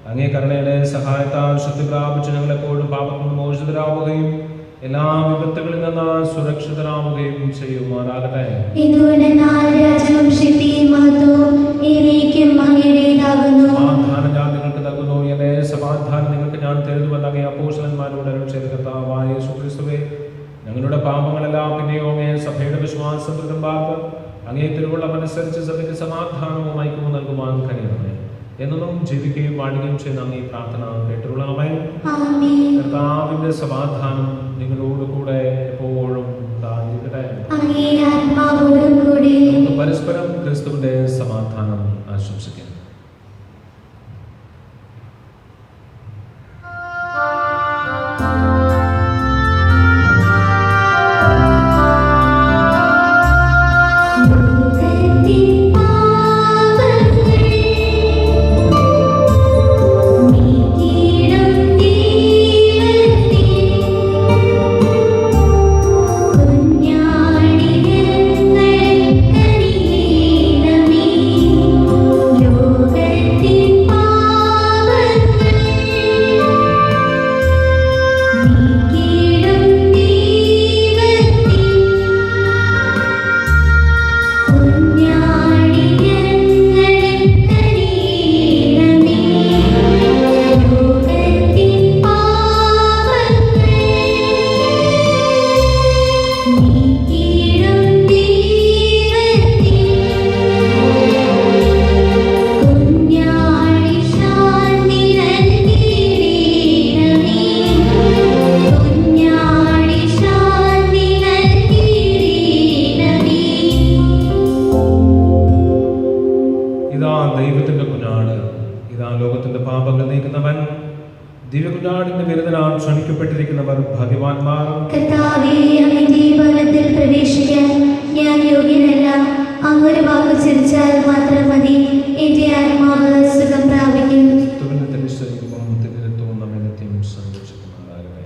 അങ്ങേ കരുണയുടെ സഹായത്താൽ ശക്തി പ്രാപിച്ച് ഞങ്ങളെപ്പോഴും പാപത്തിൽ മോചിതരാവുകയും എല്ലാ വിപത്തുകളിൽ നിന്ന് സുരക്ഷിതരാവുകയും ചെയ്യുമാറാകട്ടെ. സമാധാനം ഞാൻ നിങ്ങൾക്ക് നൽകുന്നു, എന്റെ സമാധാനം നിങ്ങൾക്ക് ഞാൻ തരുന്നുവെന്ന് അങ്ങേ അപ്പോസ്തലന്മാരോട് അരുളി ചെയ്ത കർത്താവായ യേശുക്രിസ്തുവേ, ഞങ്ങളുടെ പാപങ്ങളെല്ലാം പിന്നെയോ അങ്ങേ സഭയുടെ വിശ്വാസം ദൃഢമാക്ക്. അങ്ങേ തിരുവുള്ളമനുസരിച്ച് സഭയ്ക്ക് സമാധാനവും ഐക്യവും നൽകുവാൻ കഴിയണമേ. എന്നും ജീവിക്കുകയും വാഴുകയും ചെയ്യുന്ന അങ്ങേ പ്രാർത്ഥന കേട്ടുകൊള്ളണമേ. കർത്താവിന്റെ സമാധാനം നിങ്ങളോട് കൂടെ എപ്പോഴും ഉണ്ടായിരിക്കട്ടെ. നമുക്ക് പരസ്പരം ക്രിസ്തുവിന്റെ സമാധാനം ആശംസിക്കാം. ദിവ്യകുഞ്ഞാടിന്റെ വിരുന്നിനാൽ ക്ഷണിക്കപ്പെട്ടിരിക്കുന്നവർ ഭാഗ്യവാന്മാർ. കർത്താവേ, അങ്ങയുടെ ഭവനത്തിൽ പ്രവേശിക്കാൻ ഞാൻ യോഗ്യനല്ല. അങ്ങൊരു വാക്ക് ചിരിച്ചാൽ മാത്രം മതി, എന്റെ ആത്മാവ് സുഖം പ്രാപിക്കും. നമ്മെ നിത്യം സംരക്ഷിക്കുന്നുണ്ടാകട്ടെ.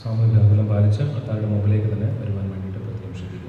സാമൂഹിക അകലം പാലിച്ച് അത്താരുടെ മുമ്പിലേക്ക് തന്നെ വരുവാൻ വേണ്ടിയിട്ട് പ്രത്യേകം ശ്രദ്ധിക്കുക.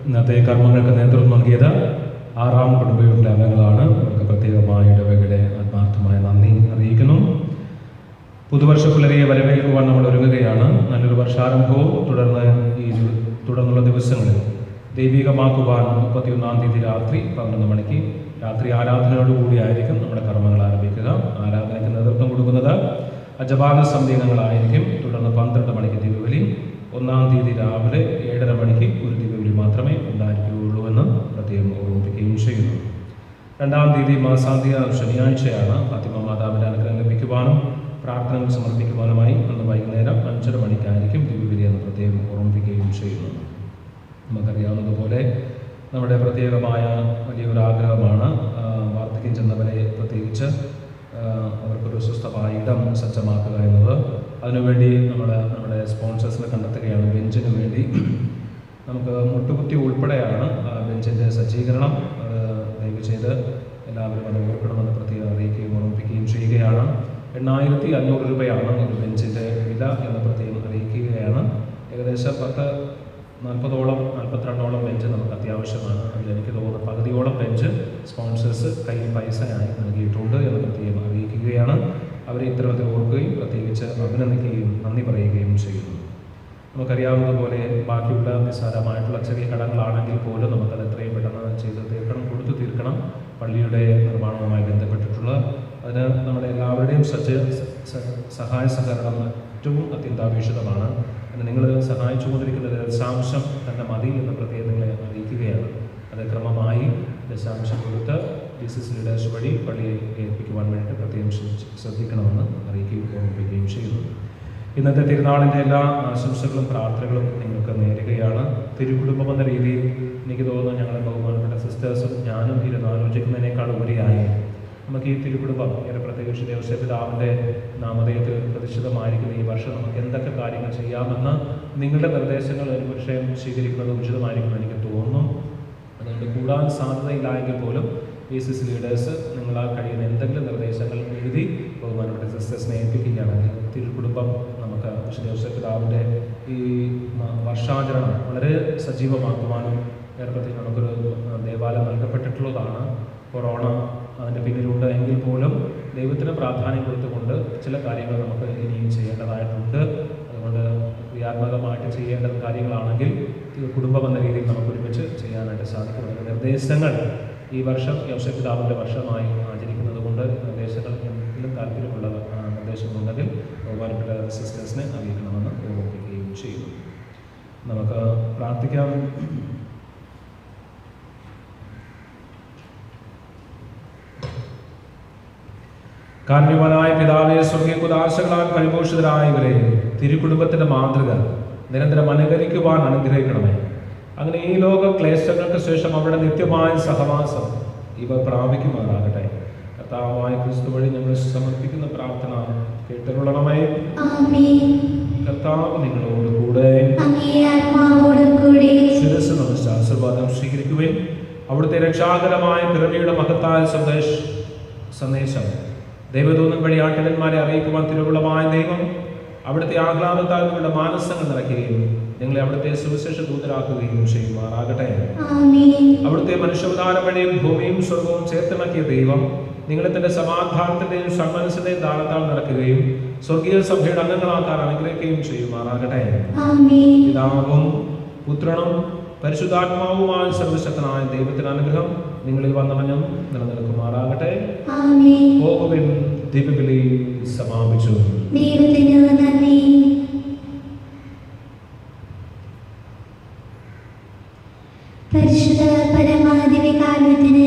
ഇന്നത്തെ കർമ്മങ്ങൾക്ക് നേതൃത്വം നൽകിയത് 6 കുടുംബയുടെ അംഗങ്ങളാണ്. അവർക്ക് പ്രത്യേകമായ ഇടവകയുടെ ആത്മാർത്ഥമായ നന്ദി അറിയിക്കുന്നു. പുതുവർഷ പുലരിയെ വരവേൽക്കുവാൻ നമ്മൾ ഒരുങ്ങുകയാണ്. നല്ലൊരു വർഷാരംഭവും തുടർന്നുള്ള ദിവസങ്ങളിൽ ദൈവികമാക്കുവാൻ 31-ാം തീയതി രാത്രി 11 മണിക്ക് രാത്രി ആരാധനയോടുകൂടി ആയിരിക്കും നമ്മുടെ കർമ്മങ്ങൾ ആരംഭിക്കുക. ആരാധനയ്ക്ക് നേതൃത്വം കൊടുക്കുന്നത് അജപാന സന്ധ്യങ്ങളായിരിക്കും. തുടർന്ന് 12 മണിക്ക് ദിവ്യബലി. 1-ാം തീയതി രാവിലെ 7:30 മണിക്ക് ഒരു ദിവ്യബലി മാത്രമേ ഉണ്ടായിരിക്കുകയുള്ളൂ എന്ന് പ്രത്യേകം ഓർമ്മിപ്പിക്കുകയും ചെയ്യുന്നു. 2-ാം തീയതി മാസാന്ത്യ ശനിയാഴ്ചയാണ്. ഫാത്തിമ മാതാവിൻ്റെ അനുഗ്രഹം ലഭിക്കുവാനും പ്രാർത്ഥനകൾ സമർപ്പിക്കുവാനുമായി അന്ന് വൈകുന്നേരം 5:30 മണിക്കായിരിക്കും ദിവ്യബലി എന്ന് പ്രത്യേകം ഓർമ്മിപ്പിക്കുകയും ചെയ്യുന്നു. നമുക്കറിയാവുന്നതുപോലെ നമ്മുടെ പ്രത്യേകമായ വലിയൊരു ആഗ്രഹമാണ് വാർദ്ധക്യം ചെന്നവരെ പ്രത്യേകിച്ച് അവർക്കൊരു സ്വസ്ഥമായ ഇടം സജ്ജമാക്കുക എന്നത്. അതിനുവേണ്ടി നമ്മുടെ സ്പോൺസേഴ്സിനെ കണ്ടെത്തുകയാണ്. ബെഞ്ചിന് വേണ്ടി നമുക്ക് മുട്ടുകുത്തി ഉൾപ്പെടെയാണ് ബെഞ്ചിൻ്റെ സജ്ജീകരണം. ദയവ് ചെയ്ത് എല്ലാവരും അത് ഓർക്കണമെന്ന് പ്രത്യേകം അറിയിക്കുകയും ഓർമ്മിപ്പിക്കുകയും ചെയ്യുകയാണ്. 8,500 രൂപയാണ് ഒരു ബെഞ്ചിൻ്റെ വില എന്ന് പ്രത്യേകം അറിയിക്കുകയാണ്. ഏകദേശം 42ഓളം ബെഞ്ച് നമുക്ക് അത്യാവശ്യമാണ്. അതിൽ എനിക്ക് തോന്നുന്നു പകുതിയോളം ബെഞ്ച് സ്പോൺസേഴ്സ് കയ്യിൽ പൈസയായി നൽകിയിട്ടുണ്ട് എന്ന് പ്രത്യേകം അറിയിക്കുകയാണ്. അവരെ ഇത്തരത്തിൽ ഓർക്കുകയും പ്രത്യേകിച്ച് അഭിനന്ദിക്കുകയും നന്ദി പറയുകയും ചെയ്യുന്നു. നമുക്കറിയാവുന്നതുപോലെ ബാക്കിയുള്ള നിസ്സാരമായിട്ടുള്ള ചെറിയ കടങ്ങളാണെങ്കിൽ പോലും നമുക്കത് എത്രയും പെട്ടെന്ന് ചെയ്ത് തീർക്കണം, കൊടുത്തു തീർക്കണം. പള്ളിയുടെ നിർമ്മാണവുമായി ബന്ധപ്പെട്ടിട്ടുള്ള അതിന് നമ്മുടെ എല്ലാവരുടെയും സഹായ സഹകരണം ഏറ്റവും അത്യന്താപേക്ഷിതമാണ്. നിങ്ങൾ സഹായിച്ചുകൊണ്ടിരിക്കുന്ന ദശാംശം തന്നെ മതി എന്ന് പ്രത്യേകം നിങ്ങളെ അറിയിക്കുകയാണ്. അത് ക്രമമായി ദശാംശം കൊടുത്ത് ജീസസ് ലീഡേഴ്സ് വഴി പള്ളിയെ ഏൽപ്പിക്കുവാൻ വേണ്ടി പ്രത്യേകം ശ്രദ്ധിക്കണമെന്ന് അറിയിക്കുകയും ഓർമ്മിപ്പിക്കുകയും ചെയ്യുന്നു. ഇന്നത്തെ തിരുനാളിൻ്റെ എല്ലാ ആശംസകളും പ്രാർത്ഥനകളും നിങ്ങൾക്ക് നേരുകയാണ്. തിരുക്കുടുംബം എന്ന രീതിയിൽ എനിക്ക് തോന്നുന്നു ഞങ്ങളുടെ ബഹുമാനപ്പെട്ട സിസ്റ്റേഴ്സും ഞാനും ഇരുന്ന് ആലോചിക്കുന്നതിനേക്കാൾ ഉപരിയായി നമുക്ക് ഈ തിരുക്കുടുംബം പ്രത്യേകിച്ച് ദേവസ്വപിതാവിൻ്റെ നാമധേയത്തിൽ പ്രതിഷ്ഠിതമായിരിക്കുന്ന ഈ വർഷം നമുക്ക് എന്തൊക്കെ കാര്യങ്ങൾ ചെയ്യാമെന്ന് നിങ്ങളുടെ നിർദ്ദേശങ്ങൾ ഒരുപക്ഷെ സ്വീകരിക്കുന്നത് ഉചിതമായിരിക്കുമെന്ന് എനിക്ക് തോന്നുന്നു. അതുകൊണ്ട് കൂടാൻ സാധ്യതയില്ലായെങ്കിൽ പോലും BCC ലീഡേഴ്സ് നിങ്ങളാൽ കഴിയുന്ന എന്തെങ്കിലും നിർദ്ദേശങ്ങൾ എഴുതി ബഹുമാനപ്പെട്ട സിസ്റ്റേഴ്സിനെ ഏൽപ്പിക്കുകയാണെങ്കിൽ തിരുക്കുടുംബം നമുക്ക് ദേവസ്വപിതാവിൻ്റെ ഈ വർഷാചരണം വളരെ സജീവമാക്കുവാനും പ്രത്യേകം നമുക്കൊരു ദേവാലയം നൽകപ്പെട്ടിട്ടുള്ളതാണ്. കൊറോണ അതിൻ്റെ പിന്നിലുണ്ട് എങ്കിൽ പോലും ദൈവത്തിന് പ്രാധാന്യം കൊടുത്തുകൊണ്ട് ചില കാര്യങ്ങൾ നമുക്ക് ഇനിയും ചെയ്യേണ്ടതായിട്ടുണ്ട്. അതുകൊണ്ട് ക്രിയാത്മകമായിട്ട് ചെയ്യേണ്ട കാര്യങ്ങളാണെങ്കിൽ കുടുംബം എന്ന രീതിയിൽ നമുക്ക് ഒരുമിച്ച് ചെയ്യാനായിട്ട് സാധിക്കും. നിർദ്ദേശങ്ങൾ ഈ വർഷം യോസേപ്പിതാവിൻ്റെ വർഷമായി ആചരിക്കുന്നത് കൊണ്ട് നിർദ്ദേശങ്ങൾ എന്തെങ്കിലും താല്പര്യമുള്ള നിർദ്ദേശങ്ങളുണ്ടെങ്കിൽ ബഹുമാനപ്പെട്ട സിസ്റ്റേഴ്സിനെ അറിയിക്കണമെന്ന് ഓർമ്മിപ്പിക്കുകയും ചെയ്യുന്നു. നമുക്ക് പ്രാർത്ഥിക്കാം. കാരുണ്യവാനായ പിതാവേ, സ്വർഗീയ കുദാശകളാൽ പരിപോഷിതരായവരെ തിരുക്കുടുംബത്തിന്റെ മാതൃക നിരന്തരം അനുകരിക്കുവാൻ അനുഗ്രഹിക്കണമേ. അങ്ങനെ ഈ ലോക ക്ലേശങ്ങൾക്ക് ശേഷം അവരുടെ നിത്യമായ സഹവാസം ഇവ പ്രാപിക്കുമാറാകട്ടെ. കർത്താവായ ക്രിസ്തു വഴി ഞങ്ങൾ സമർപ്പിക്കുന്ന പ്രാർത്ഥന കേട്ടുകൊള്ളണമേ. കർത്താവ് നിങ്ങളോട് കൂടെ ശിരസ്സ് നമിച്ച് ആശീർവാദം സ്വീകരിക്കുകയും അവിടുത്തെ രക്ഷാകരമായ പിറവിയുടെ മഹത്തായ സന്ദേശം ദൈവദൂതൻ വഴി ആട്ടിടന്മാരെ അറിയിക്കുവാൻ തിരുവുള്ളമായ ദൈവം അവിടുത്തെ ആഹ്ലാദത്താൽ നിങ്ങളുടെ മാനസങ്ങൾ നിറയ്ക്കുകയും നിങ്ങളെ അവിടുത്തെ സുവിശേഷ ദൂതരാക്കുകയും ചെയ്യുമാറാകട്ടെ. അവിടുത്തെ മനുഷ്യാവതാരം വഴിയും ഭൂമിയും സ്വർഗവും ചേർത്തിണക്കിയ ദൈവം നിങ്ങളെ തന്റെ സമാധാനത്തിന്റെയും സന്മനസ്സിന്റെയും ദാനത്താൽ നടക്കുകയും സ്വർഗീയ സഭയുടെ അംഗങ്ങളാക്കാൻ അനുഗ്രഹിക്കുകയും ചെയ്യുമാറാകട്ടെ. പിതാവും പുത്രനും പരിശുദ്ധാത്മാവുമായ സർവശക്തനായ ദൈവത്തിന്റെ അനുഗ്രഹം നിങ്ങളിൽ വന്നവനും നിലനിൽക്കുമാറാകട്ടെ. പോകുവിൻ, ദിവ്യബലി സമാപിച്ചു. പരിശുദ്ധ പരമാദിവ്യകാരുണ്യത്തിന്